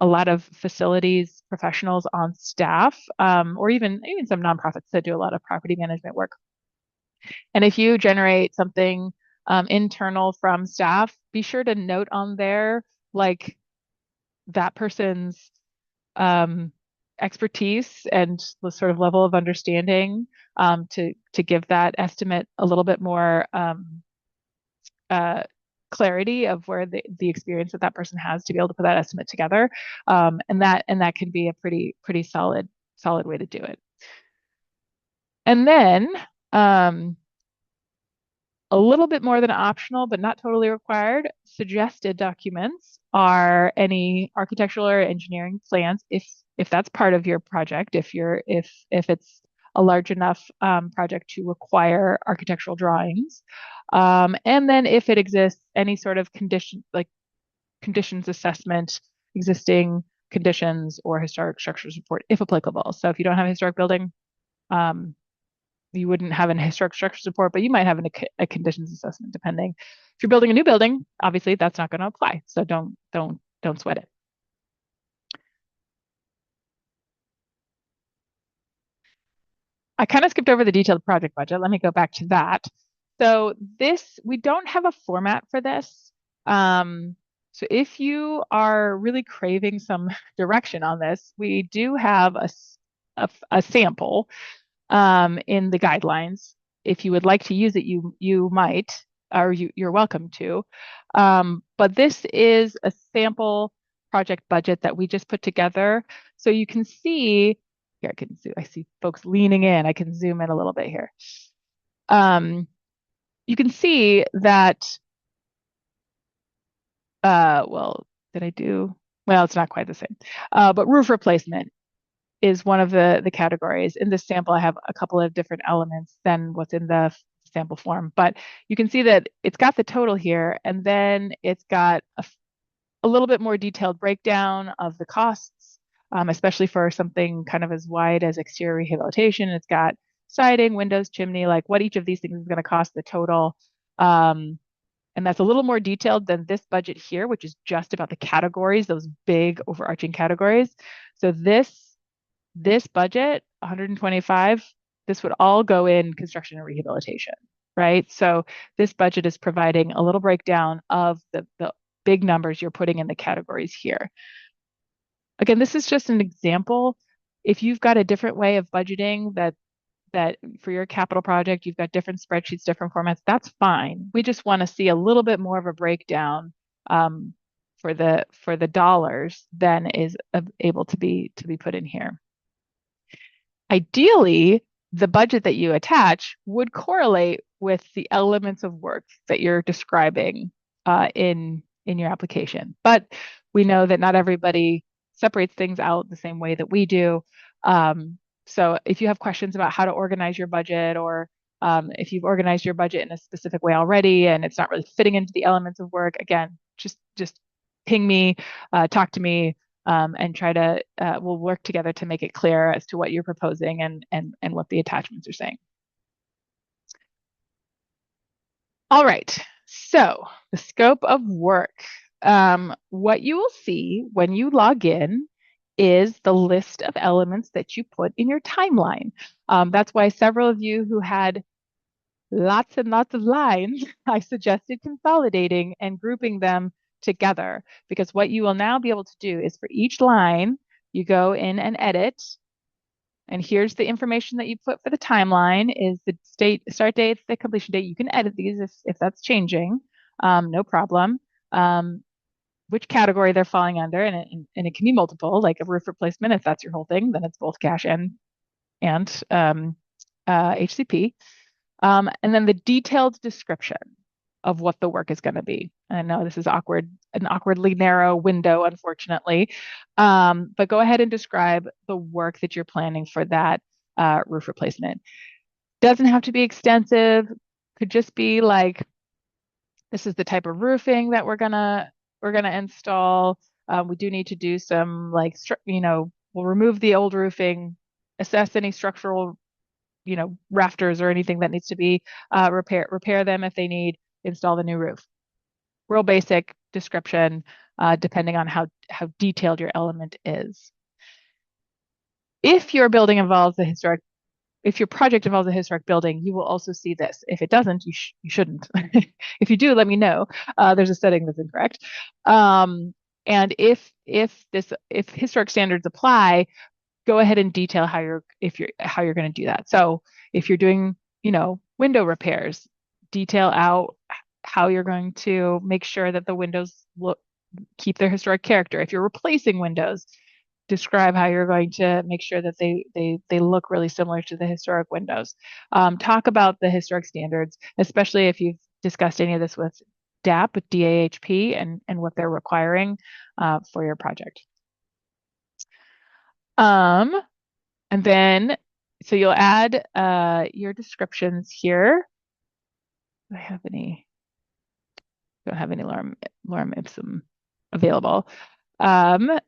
a lot of facilities professionals on staff, or even some nonprofits that do a lot of property management work. And if you generate something internal from staff, be sure to note on there like that person's um, expertise and the sort of level of understanding to give that estimate a little bit more uh, clarity of where the experience that person has to be able to put that estimate together. And that can be a pretty solid way to do it. And then a little bit more than optional, but not totally required. Suggested documents are any architectural or engineering plans, if that's part of your project, if it's a large enough project to require architectural drawings, and then if it exists, any sort of conditions assessment, existing conditions, or historic structures report, if applicable. So if you don't have a historic building, um, you wouldn't have an historic structure support, but you might have a conditions assessment depending. If you're building a new building, obviously that's not going to apply. So don't sweat it. I kind of skipped over the detailed project budget. Let me go back to that. So we don't have a format for this. So if you are really craving some direction on this, we do have a sample in the guidelines. If you would like to use it, you might, or you're welcome to. But this is a sample project budget that we just put together. So you can see, here I see folks leaning in. I can zoom in a little bit here. You can see that, well, did I do? Well, it's not quite the same. But roof replacement is one of the categories. In this sample, I have a couple of different elements than what's in the sample form, but you can see that it's got the total here, and then it's got a little bit more detailed breakdown of the costs, especially for something kind of as wide as exterior rehabilitation. It's got siding, windows, chimney, like what each of these things is going to cost, the total. And that's a little more detailed than this budget here, which is just about the categories, those big overarching categories. So this budget, 125, this would all go in construction and rehabilitation. right? So this budget is providing a little breakdown of the big numbers you're putting in the categories here. Again, this is just an example. If you've got a different way of budgeting that for your capital project, you've got different spreadsheets, different formats, that's fine. We just want to see a little bit more of a breakdown um, for the dollars than is able to be put in here. Ideally, the budget that you attach would correlate with the elements of work that you're describing in your application. But we know that not everybody separates things out the same way that we do. So if you have questions about how to organize your budget, or if you've organized your budget in a specific way already and it's not really fitting into the elements of work, again, just ping me, talk to me, and try to we'll work together to make it clear as to what you're proposing and what the attachments are saying. All right, so the scope of work. What you will see when you log in is the list of elements that you put in your timeline. That's why several of you who had lots and lots of lines, I suggested consolidating and grouping them together, because what you will now be able to do is for each line, you go in and edit. And here's the information that you put for the timeline is the start date, the completion date. You can edit these if that's changing, no problem. Which category they're falling under, and it can be multiple, like a roof replacement. If that's your whole thing, then it's both cash and HCP. And then the detailed description of what the work is going to be. I know this is awkward, an awkwardly narrow window, unfortunately. But go ahead and describe the work that you're planning for that roof replacement. Doesn't have to be extensive. Could just be like, this is the type of roofing that we're gonna install. We do need to do some like, we'll remove the old roofing, assess any structural, rafters or anything that needs to be repair them if they need, install the new roof. Real basic description, depending on how detailed your element is. If your building involves a historic, if your project involves a historic building, you will also see this. If it doesn't, you shouldn't. If you do, let me know. There's a setting that's incorrect. And if historic standards apply, go ahead and detail how you're going to do that. So if you're doing, window repairs, detail out how you're going to make sure that the windows keep their historic character. If you're replacing windows, describe how you're going to make sure that they look really similar to the historic windows. Talk about the historic standards, especially if you've discussed any of this with DAP, with DAHP, and what they're requiring for your project. Um, and then, so you'll add your descriptions here. Do I have any? Don't have any lorem ipsum available. Oops.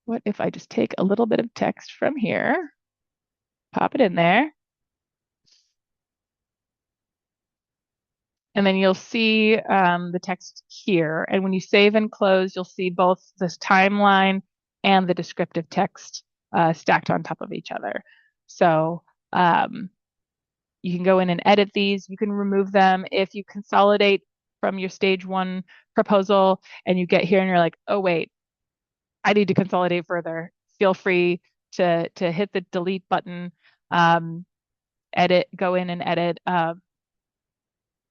What if I just take a little bit of text from here, pop it in there, and then you'll see the text here. And when you save and close, you'll see both this timeline and the descriptive text stacked on top of each other. So you can go in and edit these. You can remove them. If you consolidate from your stage one proposal and you get here and you're like, oh, wait, I need to consolidate further, feel free to hit the delete button, go in and edit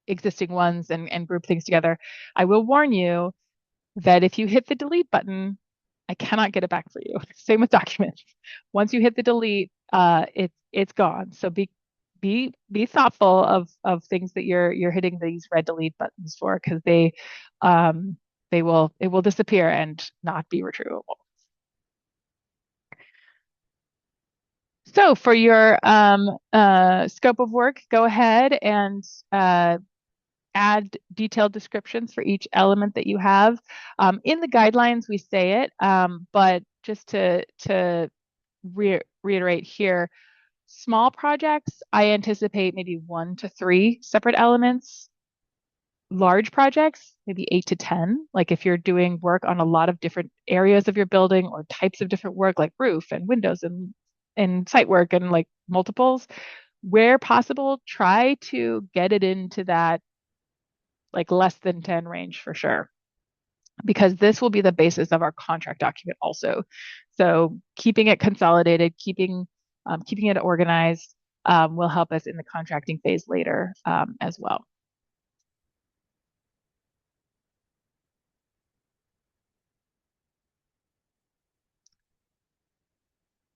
existing ones and group things together. I will warn you that if you hit the delete button, I cannot get it back for you. Same with documents. Once you hit the delete, it's gone. So be thoughtful of things that you're hitting these red delete buttons for, because it will disappear and not be retrievable. So for your scope of work, go ahead and add detailed descriptions for each element that you have. In the guidelines, we say it, but just to reiterate here, small projects, I anticipate maybe 1 to 3 separate elements. large projects, maybe 8 to 10. Like if you're doing work on a lot of different areas of your building or types of different work, like roof and windows and site work and like multiples, where possible, try to get it into that like less than 10 range for sure, because this will be the basis of our contract document also. So keeping it consolidated, keeping it organized will help us in the contracting phase later as well.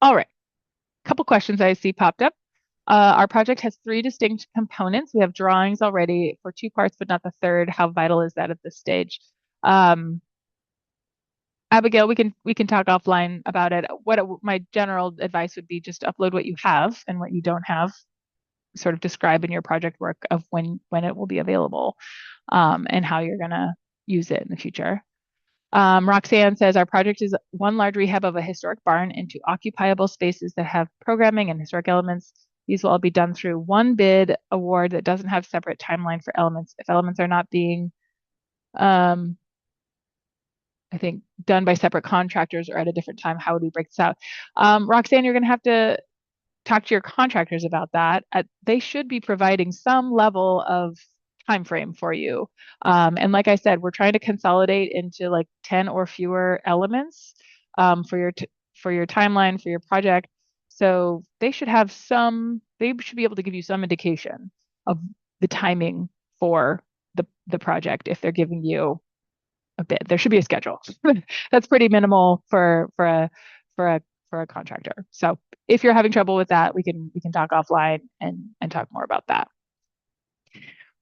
All right, a couple questions I see popped up. Our project has three distinct components. We have drawings already for two parts, but not the third. How vital is that at this stage? Um, Abigail, we can talk offline about it. My general advice would be just upload what you have and what you don't have. Sort of describe in your project work of when it will be available, and how you're gonna use it in the future. Roxanne says our project is one large rehab of a historic barn into occupiable spaces that have programming and historic elements. These will all be done through one bid award that doesn't have separate timeline for elements. If elements are not being, um, I think, done by separate contractors or at a different time, how would we break this out? Roxanne, you're going to have to talk to your contractors about that. They should be providing some level of time frame for you. And like I said, we're trying to consolidate into like 10 or fewer elements for for your timeline for your project. So they should be able to give you some indication of the timing for the project if they're giving you a bid. There should be a schedule. That's pretty minimal for a for a contractor. So if you're having trouble with that, we can talk offline and talk more about that.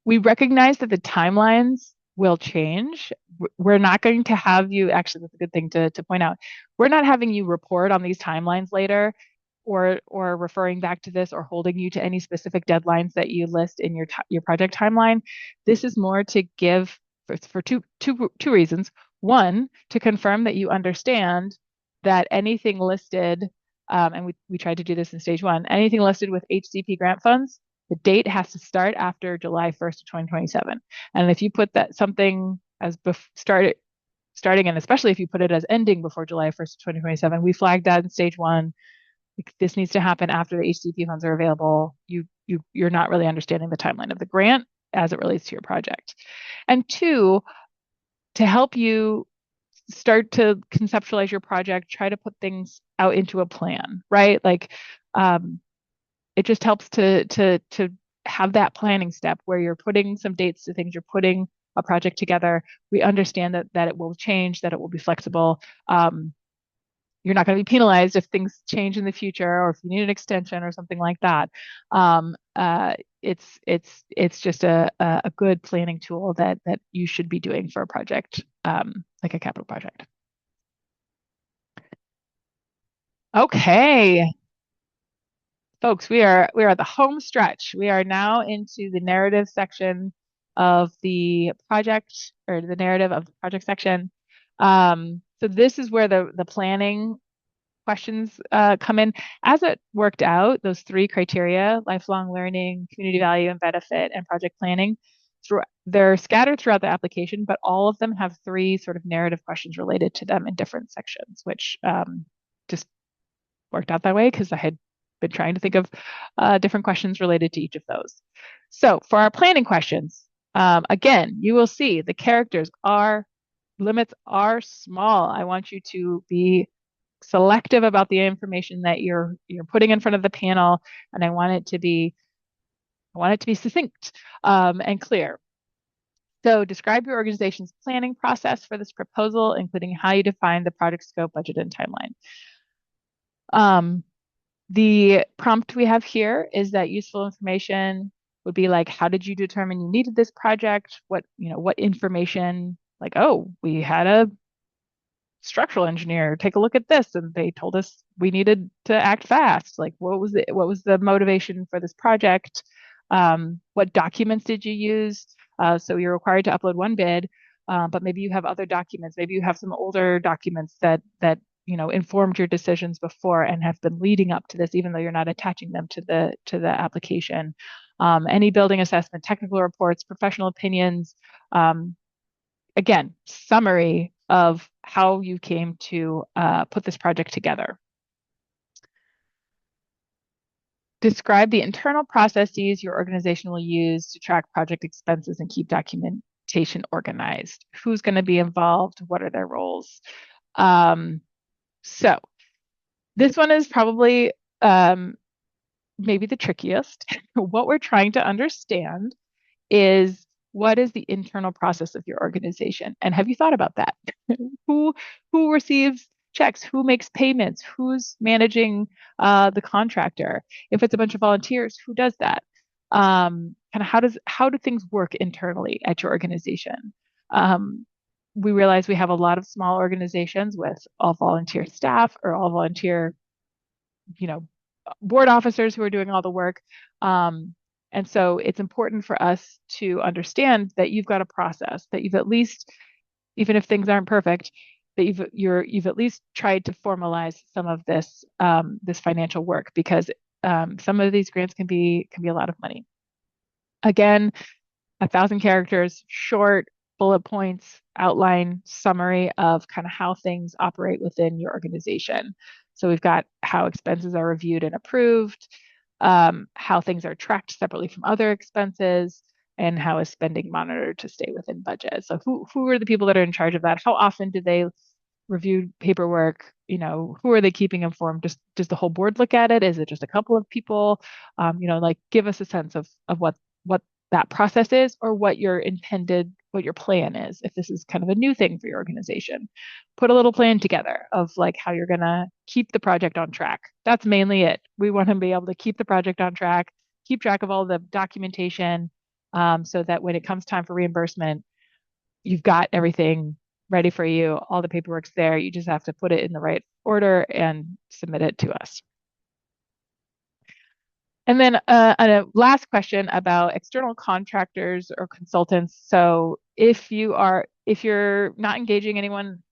We recognize that the timelines will change. We're not going to have you, actually, that's a good thing to point out. We're not having you report on these timelines later or referring back to this or holding you to any specific deadlines that you list in your project timeline. This is more to give for two reasons. One, to confirm that you understand that anything listed, and we tried to do this in stage one, anything listed with HCP grant funds, the date has to start after July 1st of 2027. And if you put that something as starting, and especially if you put it as ending before July 1st of 2027, we flagged that in stage one. This needs to happen after the HCP funds are available. You're not really understanding the timeline of the grant as it relates to your project. And two, to help you start to conceptualize your project, try to put things out into a plan, right? Like it just helps to have that planning step where you're putting some dates to things, you're putting a project together. We understand that it will change, that it will be flexible. You're not going to be penalized if things change in the future or if you need an extension or something like that. It's just a good planning tool that you should be doing for a project, like a capital project. Okay, folks, we are at the home stretch. We are now into the narrative section of the project, or the narrative of the project section. So this is where the planning questions come in. As it worked out, those three criteria, lifelong learning, community value and benefit, and project planning, they're scattered throughout the application, but all of them have three sort of narrative questions related to them in different sections, which just worked out that way because I had been trying to think of different questions related to each of those. So for our planning questions, again, you will see the limits are small. I want you to be selective about the information that you're putting in front of the panel, and I want it to be succinct and clear. So describe your organization's planning process for this proposal, including how you define the project scope, budget, and timeline. The prompt we have here is that useful information would be like, how did you determine you needed this project? What information, like, oh, we had a structural engineer take a look at this and they told us we needed to act fast. Like, what was the motivation for this project? What documents did you use? So you're required to upload one bid, but maybe you have other documents. Maybe you have some older documents that informed your decisions before and have been leading up to this, even though you're not attaching them to the application. Any building assessment, technical reports, professional opinions, Um, Again, summary of how you came to put this project together. Describe the internal processes your organization will use to track project expenses and keep documentation organized. Who's going to be involved? What are their roles? Um, so this one is probably maybe the trickiest. What we're trying to understand is what is the internal process of your organization? And have you thought about that? who who receives checks? Who makes payments? Who's managing the contractor? If it's a bunch of volunteers, who does that? Kind of how do things work internally at your organization? Um, we realize we have a lot of small organizations with all volunteer staff or all volunteer, you know, board officers who are doing all the work. And so it's important for us to understand that you've got a process, that you've at least, even if things aren't perfect, that you've at least tried to formalize some of this this financial work, because some of these grants can be a lot of money. Again, 1,000 characters, short bullet points, outline, summary of kind of how things operate within your organization. So we've got how expenses are reviewed and approved, how things are tracked separately from other expenses, and how is spending monitored to stay within budget. So who are the people that are in charge of that? How often do they review paperwork? Who are they keeping informed? Just does the whole board look at it? Is it just a couple of people? Like give us a sense of what that process is, or what your plan is. If this is kind of a new thing for your organization, put a little plan together of like how you're going to keep the project on track. That's mainly it. We want to be able to keep the project on track, keep track of all the documentation, so that when it comes time for reimbursement, you've got everything ready for you. All the paperwork's there. You just have to put it in the right order and submit it to us. And then a last question about external contractors or consultants. So if you're not engaging anyone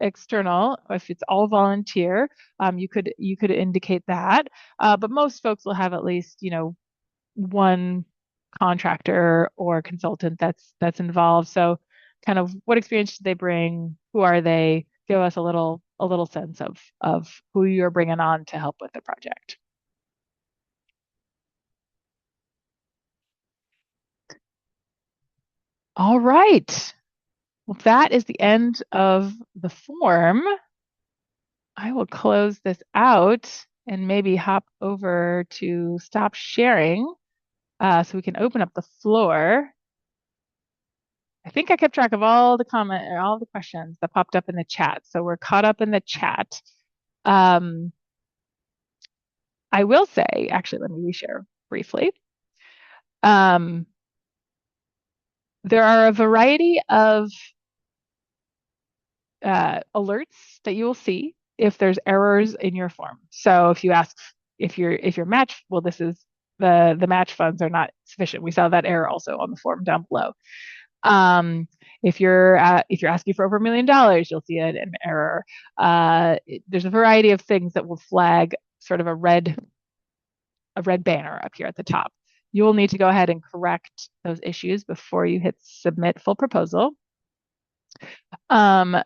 external, if it's all volunteer, you could indicate that. But most folks will have at least one contractor or consultant that's involved. So kind of what experience do they bring? Who are they? Give us a little sense of who you're bringing on to help with the project. All right. Well, that is the end of the form. I will close this out and maybe hop over to stop sharing, so we can open up the floor. I think I kept track of all the comment or all the questions that popped up in the chat. So we're caught up in the chat. Um, I will say, actually, let me reshare briefly. Um, there are a variety of alerts that you will see if there's errors in your form. So if you ask if your match, well, this is the match funds are not sufficient. We saw that error also on the form down below. Um, if you're asking for over $1 million, you'll see an error. There's a variety of things that will flag sort of a red banner up here at the top. You will need to go ahead and correct those issues before you hit submit full proposal. Um,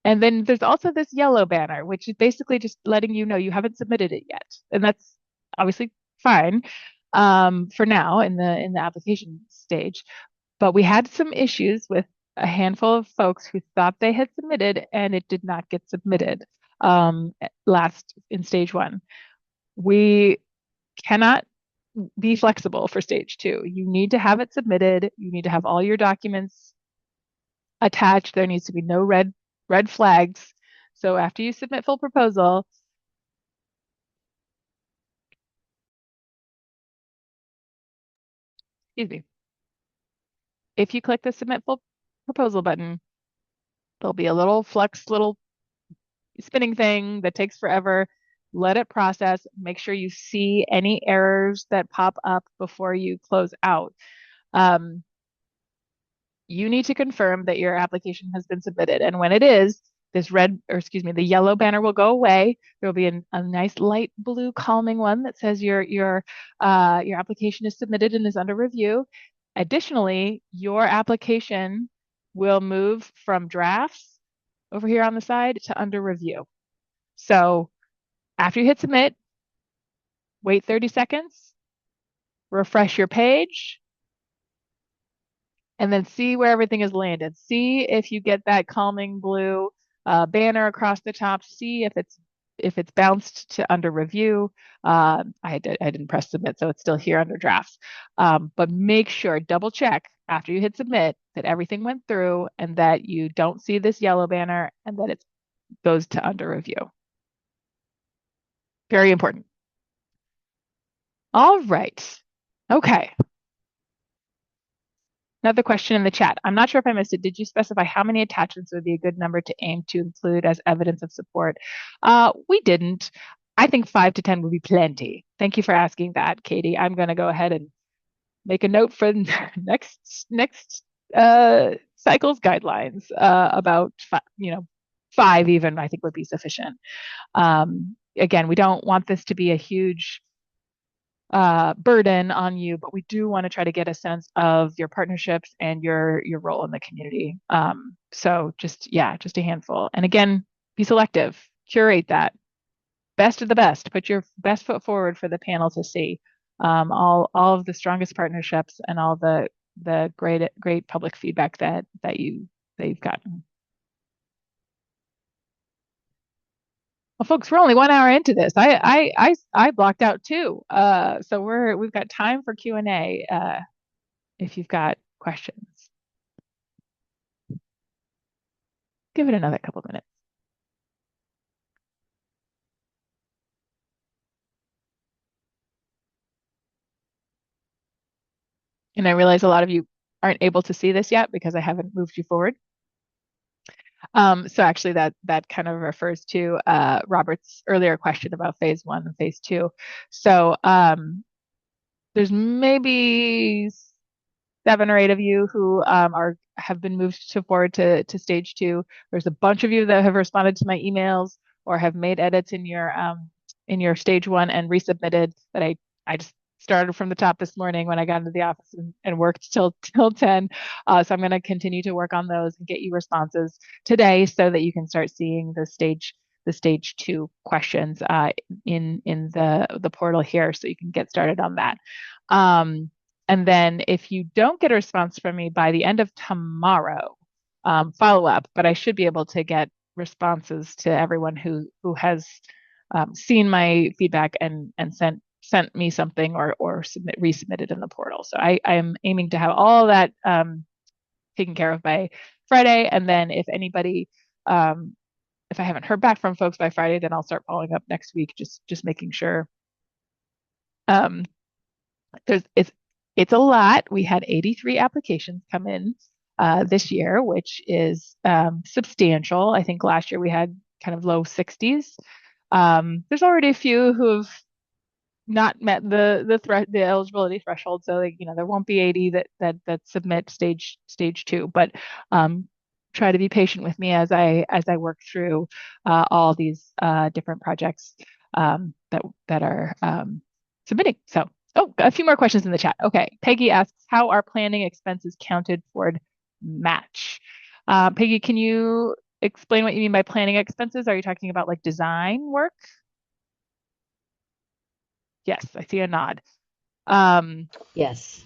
And then there's also this yellow banner, which is basically just letting you know you haven't submitted it yet. And that's obviously fine, for now in the application stage. But we had some issues with a handful of folks who thought they had submitted and it did not get submitted, last in stage one. We cannot be flexible for stage two. You need to have it submitted. You need to have all your documents attached. There needs to be no red flags. So after you submit full proposal, excuse me, if you click the submit full proposal button, there'll be a little spinning thing that takes forever. Let it process. Make sure you see any errors that pop up before you close out. Um, you need to confirm that your application has been submitted. And when it is, the yellow banner will go away. There will be a nice light blue calming one that says your application is submitted and is under review. Additionally, your application will move from drafts over here on the side to under review. So after you hit submit, wait 30 seconds, refresh your page, and then see where everything is landed. See if you get that calming blue banner across the top. See if it's bounced to under review. I didn't press submit, so it's still here under drafts. But make sure, double check after you hit submit that everything went through and that you don't see this yellow banner and that it goes to under review. Very important. All right. Okay. Another question in the chat. I'm not sure if I missed it. Did you specify how many attachments would be a good number to aim to include as evidence of support? We didn't. I think 5 to 10 would be plenty. Thank you for asking that, Katie. I'm going to go ahead and make a note for next cycle's guidelines about 5 even I think would be sufficient. Again, we don't want this to be a huge burden on you, but we do want to try to get a sense of your partnerships and your role in the community. So just a handful. And again, be selective, curate that. Best of the best. Put your best foot forward for the panel to see. All of the strongest partnerships and all the great public feedback that you've gotten. Well, folks, we're only 1 hour into this. I blocked out 2, so we've got time for Q&A if you've got questions. Give it another couple minutes. And I realize a lot of you aren't able to see this yet because I haven't moved you forward. So actually that kind of refers to Robert's earlier question about phase 1 and phase 2. So there's maybe 7 or 8 of you who have been moved forward to stage 2. There's a bunch of you that have responded to my emails or have made edits in your stage 1 and resubmitted that I just started from the top this morning when I got into the office and worked till 10. So I'm going to continue to work on those and get you responses today so that you can start seeing the stage 2 questions in the portal here, so you can get started on that. And then if you don't get a response from me by the end of tomorrow, follow up, but I should be able to get responses to everyone who has seen my feedback and sent me something or resubmitted in the portal. So I'm aiming to have all that taken care of by Friday. And then if anybody, if I haven't heard back from folks by Friday, then I'll start following up next week, just making sure. It's a lot. We had 83 applications come in this year, which is substantial. I think last year we had kind of low 60s. There's already a few who have not met the eligibility threshold, so there won't be 80 that submit stage 2. But try to be patient with me as I work through all these different projects that are submitting. So. Oh, a few more questions in the chat. Okay. Peggy asks, how are planning expenses counted toward match? Peggy, can you explain what you mean by planning expenses? Are you talking about like design work? Yes, I see a nod. Yes.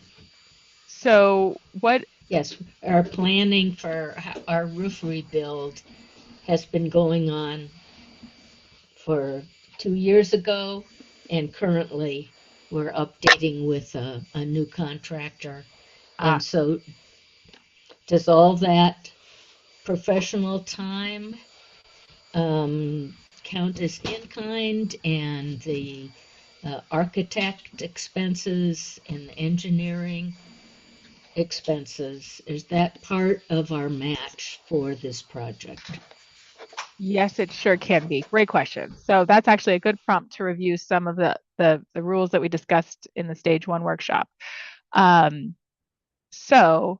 So what? Yes, our planning for our roof rebuild has been going on for 2 years ago, and currently we're updating with a new contractor. And so does all that professional time count as in kind, and the architect expenses and the engineering expenses, is that part of our match for this project? Yes, it sure can be. Great question. So that's actually a good prompt to review some of the rules that we discussed in the stage 1 workshop. So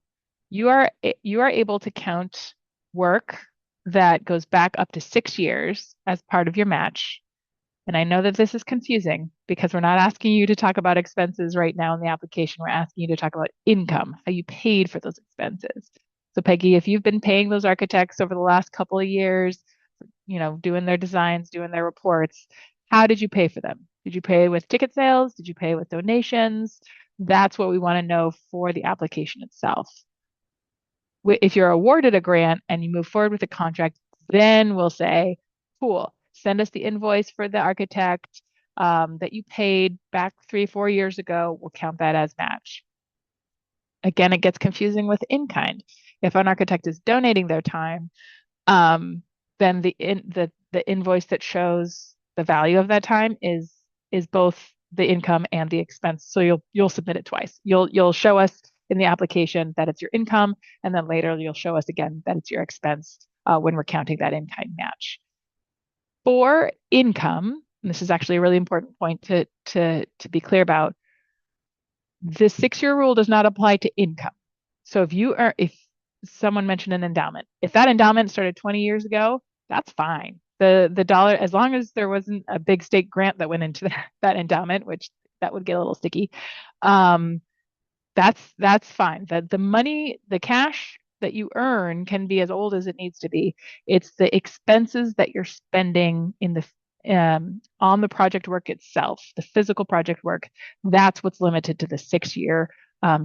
you are able to count work that goes back up to 6 years as part of your match. And I know that this is confusing because we're not asking you to talk about expenses right now in the application. We're asking you to talk about income, how you paid for those expenses. So Peggy, if you've been paying those architects over the last couple of years, doing their designs, doing their reports, how did you pay for them? Did you pay with ticket sales? Did you pay with donations? That's what we want to know for the application itself. If you're awarded a grant and you move forward with a contract, then we'll say, cool, send us the invoice for the architect that you paid back 3-4 years ago. We'll count that as match. Again, it gets confusing with in kind. If an architect is donating their time, then the invoice that shows the value of that time is both the income and the expense. So you'll submit it twice. You'll show us in the application that it's your income, and then later you'll show us again that it's your expense when we're counting that in-kind match. For income, and this is actually a really important point to be clear about, the 6-year rule does not apply to income. So if someone mentioned an endowment, if that endowment started 20 years ago, that's fine. The dollar, as long as there wasn't a big state grant that went into that endowment, which that would get a little sticky, that's fine. The money, the cash that you earn can be as old as it needs to be. It's the expenses that you're spending on the project work itself, the physical project work. That's what's limited to the 6-year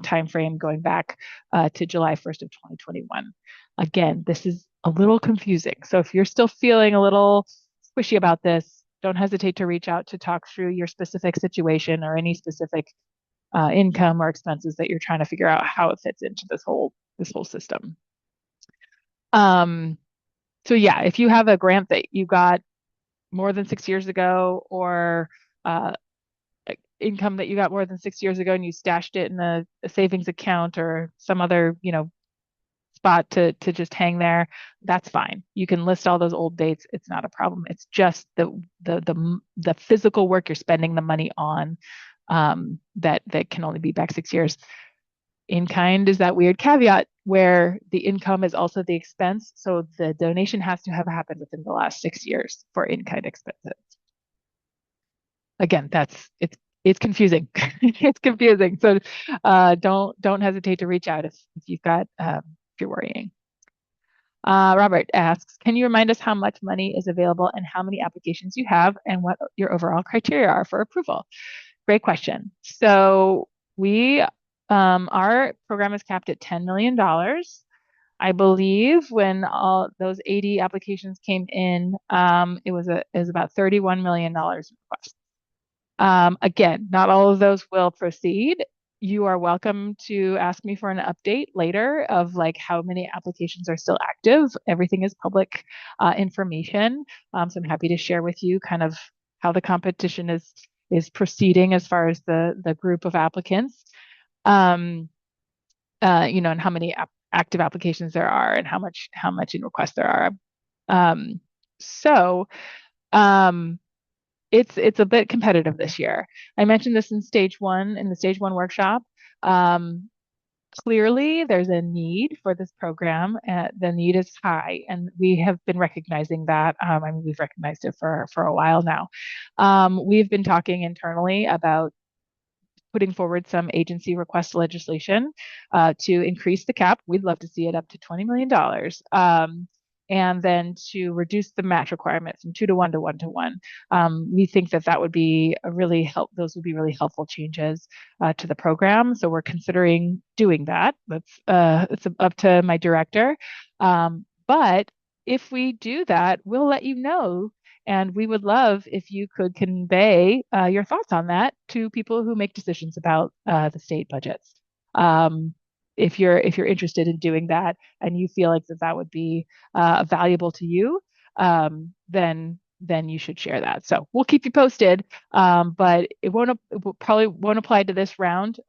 time frame going back to July 1st of 2021. Again, this is a little confusing. So if you're still feeling a little squishy about this, don't hesitate to reach out to talk through your specific situation or any specific income or expenses that you're trying to figure out how it fits into this whole system. So yeah, if you have a grant that you got more than 6 years ago, or income that you got more than 6 years ago and you stashed it in a savings account or some other spot to just hang there, that's fine. You can list all those old dates. It's not a problem. It's just the physical work you're spending the money on that can only be back 6 years. In kind is that weird caveat where the income is also the expense. So the donation has to have happened within the last 6 years for in kind expenses. Again, it's confusing. It's confusing. So don't hesitate to reach out if you're worrying. Robert asks, can you remind us how much money is available and how many applications you have and what your overall criteria are for approval? Great question. So our program is capped at $10 million. I believe when all those 80 applications came in, it was about $31 million request. Again, not all of those will proceed. You are welcome to ask me for an update later of how many applications are still active. Everything is public information. So I'm happy to share with you kind of how the competition is proceeding as far as the group of applicants, and how many active applications there are and how much in request there are. So it's a bit competitive this year. I mentioned this in the stage one workshop. Clearly, there's a need for this program. The need is high, and we have been recognizing that. We've recognized it for a while now. We've been talking internally about putting forward some agency request legislation to increase the cap. We'd love to see it up to $20 million. And then to reduce the match requirement from 2 to 1 to 1 to 1. We think that would be those would be really helpful changes to the program. So we're considering doing that. It's up to my director. But if we do that, we'll let you know. And we would love if you could convey your thoughts on that to people who make decisions about the state budgets. If you're interested in doing that and you feel like that would be valuable to you, then you should share that. So we'll keep you posted, but it probably won't apply to this round.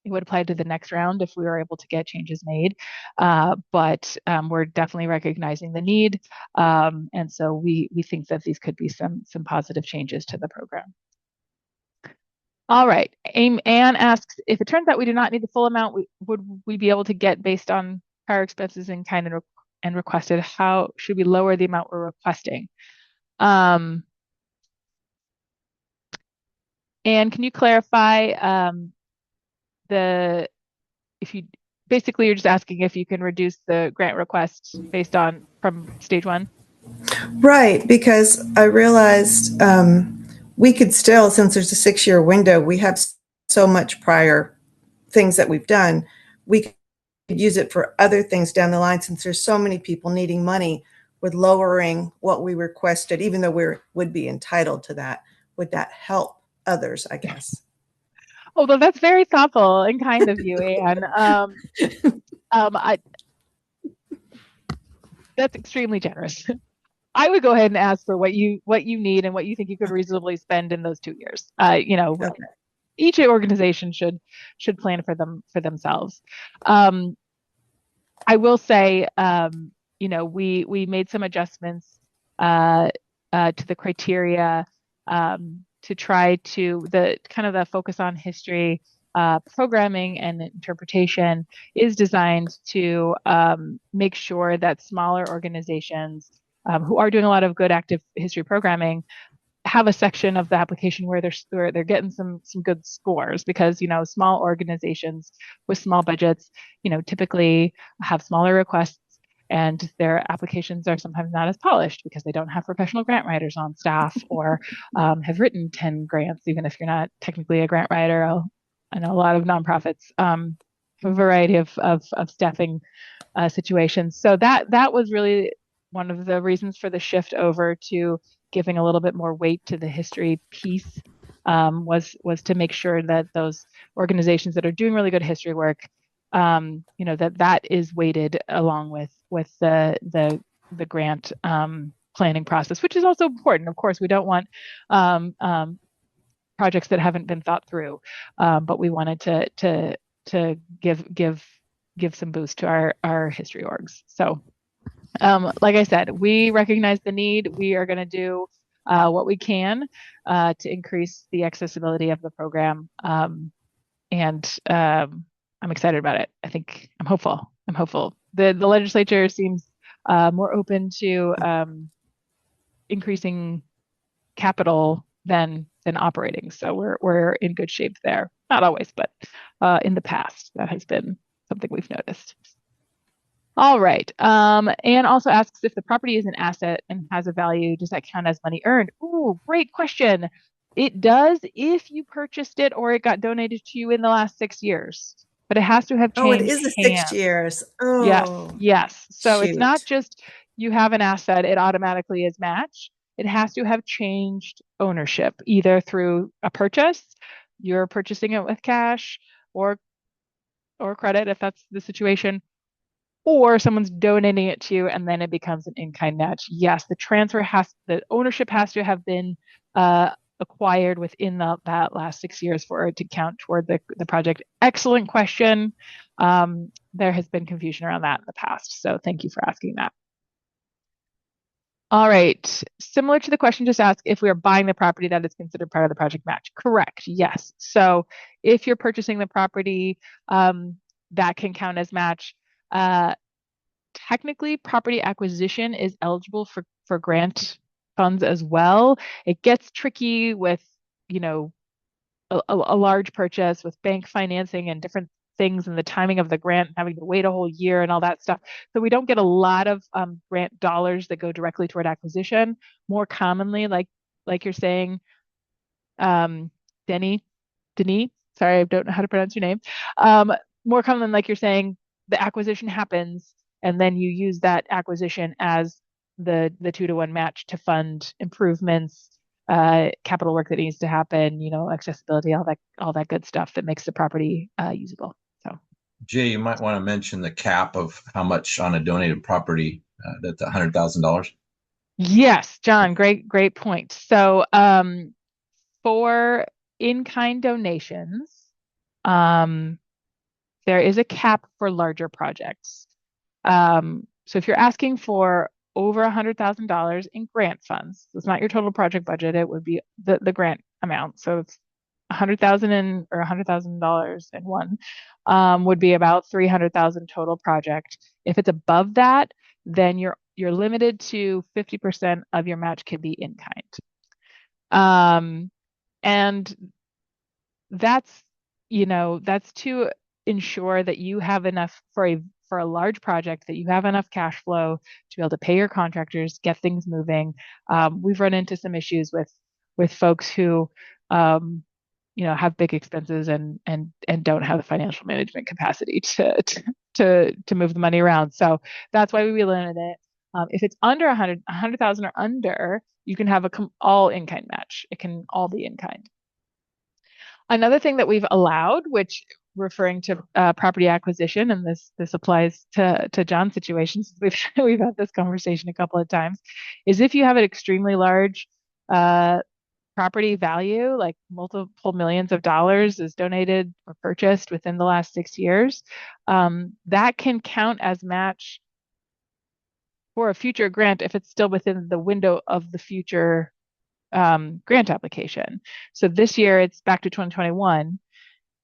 It would apply to the next round if we were able to get changes made. But we're definitely recognizing the need. And so we think that these could be some positive changes to the program. All right. Anne asks, if it turns out we do not need the full amount, would we be able to get based on prior expenses in kind and requested? How should we lower the amount we're requesting? And can you clarify the if you basically you're just asking if you can reduce the grant request based on from stage one? Right, because I realized we could still, since there's a 6 year window, we have so much prior things that we've done, we could use it for other things down the line since there's so many people needing money with lowering what we requested, even though we would be entitled to that. Would that help others, I guess? Although that's very thoughtful and kind of you, Anne. I, that's extremely generous. I would go ahead and ask for what you need and what you think you could reasonably spend in those 2 years. Okay. Each organization should plan for themselves. Um, I will say, we made some adjustments uh, to the criteria to try to the kind of the focus on history. Programming and interpretation is designed to make sure that smaller organizations who are doing a lot of good active history programming have a section of the application where they're getting some good scores because small organizations with small budgets typically have smaller requests and their applications are sometimes not as polished because they don't have professional grant writers on staff or have written 10 grants even if you're not technically a grant writer. I know a lot of nonprofits have a variety of staffing situations. So that was really one of the reasons for the shift over to giving a little bit more weight to the history piece. Was to make sure that those organizations that are doing really good history work, that is weighted along with the grant planning process, which is also important. Of course, we don't want projects that haven't been thought through, but we wanted to give some boost to our history orgs. So, like I said, we recognize the need. We are going to do what we can to increase the accessibility of the program, and I'm excited about it. I'm hopeful. I'm hopeful. The legislature seems more open to increasing capital than operating. So we're in good shape there. Not always, but in the past, that has been something we've noticed. All right. Anne also asks if the property is an asset and has a value, does that count as money earned? Ooh, great question. It does if you purchased it or it got donated to you in the last 6 years, but it has to have Oh, it changed is the six hands. years. Yes, Oh, yes. So it's not shoot. just you have an asset, it automatically is matched. It has to have changed ownership, either through a purchase, you're purchasing it with cash or credit if that's the situation, or someone's donating it to you and then it becomes an in-kind match. Yes, the ownership has to have been acquired within that last 6 years for it to count toward the project. Excellent question. There has been confusion around that in the past, so thank you for asking that. All right. Similar to the question just asked, if we are buying the property, that is considered part of the project match. Correct. Yes. So if you're purchasing the property, that can count as match. Uh, Technically, property acquisition is eligible for grant funds as well. It gets tricky with, you know, a large purchase with bank financing and different things and the timing of the grant, having to wait a whole year and all that stuff. So we don't get a lot of grant dollars that go directly toward acquisition. More commonly, like you're saying, um, Denny, Denis, sorry, I don't know how to pronounce your name. Um, More common, like you're saying, the acquisition happens, and then you use that acquisition as the 2-to-1 match to fund improvements, capital work that needs to happen, accessibility, all that good stuff that makes the property usable. So, Jay, you might want to mention the cap of how much on a donated property, that's $100,000. yes, John, great point. So, for in-kind donations, um, there is a cap for larger projects. So if you're asking for over $100,000 in grant funds, so it's not your total project budget, it would be the grant amount. So it's 100,000 or $100,000 in one, would be about 300,000 total project. If it's above that, then you're limited to 50% of your match can be in kind. And that's, that's to ensure that you have enough for a large project, that you have enough cash flow to be able to pay your contractors, get things moving. We've run into some issues with folks who, have big expenses and don't have the financial management capacity to move the money around. So that's why we limit it. If it's under 100,000 or under, you can have all in-kind match. It can all be in-kind. Another thing that we've allowed, which referring to property acquisition, and this applies to John's situation, since we've had this conversation a couple of times, is if you have an extremely large property value, like multiple millions of dollars is donated or purchased within the last 6 years, that can count as match for a future grant if it's still within the window of the future grant application. So this year it's back to 2021.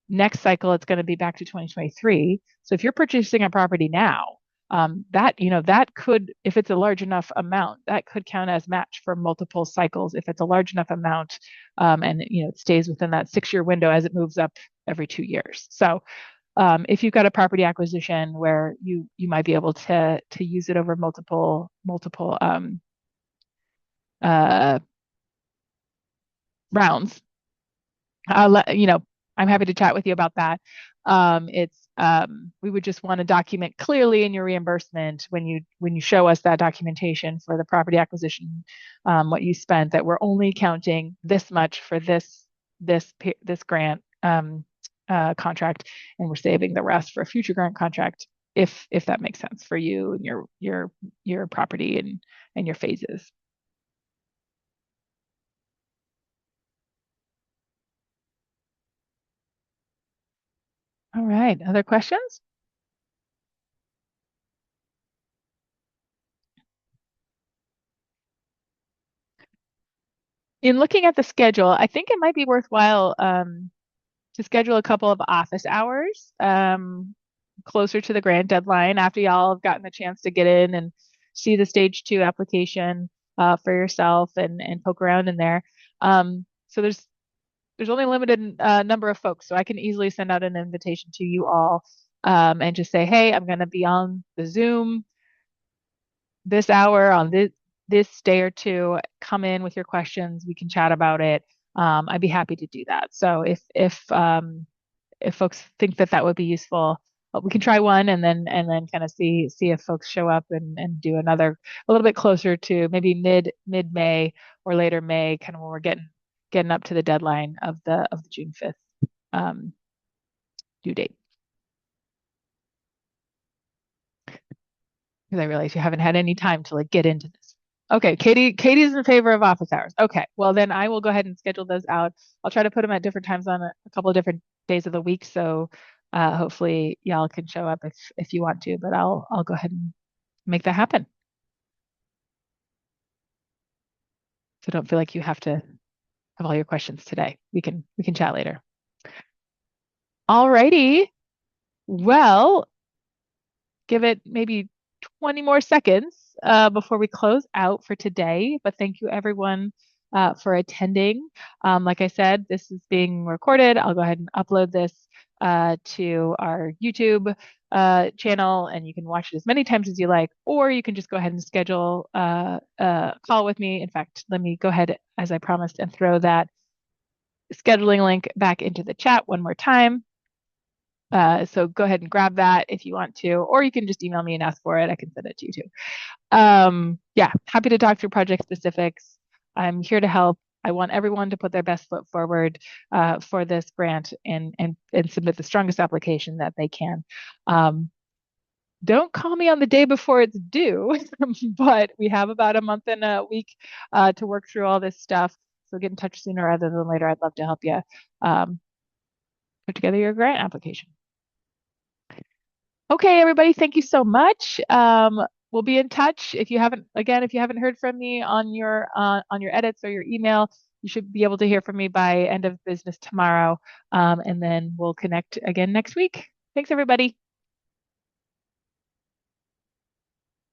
Next cycle it's going to be back to 2023. So if you're purchasing a property now, that could, if it's a large enough amount, that could count as match for multiple cycles if it's a large enough amount, and it stays within that 6-year window as it moves up every 2 years. So if you've got a property acquisition where you might be able to use it over multiple rounds, I'm happy to chat with you about that. We would just want to document clearly in your reimbursement when you show us that documentation for the property acquisition, what you spent, that we're only counting this much for this grant contract, and we're saving the rest for a future grant contract, if that makes sense for you and your property and your phases. All right, other questions? In looking at the schedule, I think it might be worthwhile to schedule a couple of office hours closer to the grant deadline, after y'all have gotten a chance to get in and see the stage 2 application for yourself and poke around in there. So there's only a limited number of folks, so I can easily send out an invitation to you all and just say, hey, I'm going to be on the Zoom this hour on this day or two. Come in with your questions. We can chat about it. I'd be happy to do that. So if folks think that would be useful, we can try one and then kind of see if folks show up and do another a little bit closer to maybe mid May or later May, kind of when we're getting up to the deadline of the June 5th due date. Because I realize you haven't had any time to get into this. Okay, Katie's in favor of office hours. Okay, well then I will go ahead and schedule those out. I'll try to put them at different times on a couple of different days of the week, so hopefully y'all can show up if you want to, but I'll go ahead and make that happen. So don't feel like you have to have all your questions today. We can chat later. All righty. Well, give it maybe 20 more seconds before we close out for today. But thank you everyone for attending. Like I said, this is being recorded. I'll go ahead and upload this to our YouTube channel, and you can watch it as many times as you like, or you can just go ahead and schedule a call with me. In fact, let me go ahead, as I promised, and throw that scheduling link back into the chat one more time. So go ahead and grab that if you want to, or you can just email me and ask for it. I can send it to you too. Yeah, happy to talk through project specifics. I'm here to help. I want everyone to put their best foot forward for this grant and submit the strongest application that they can. Don't call me on the day before it's due, but we have about a month and a week to work through all this stuff. So get in touch sooner rather than later. I'd love to help you put together your grant application. Okay, everybody, thank you so much. We'll be in touch. If you haven't heard from me on your edits or your email, you should be able to hear from me by end of business tomorrow. And then we'll connect again next week. Thanks, everybody.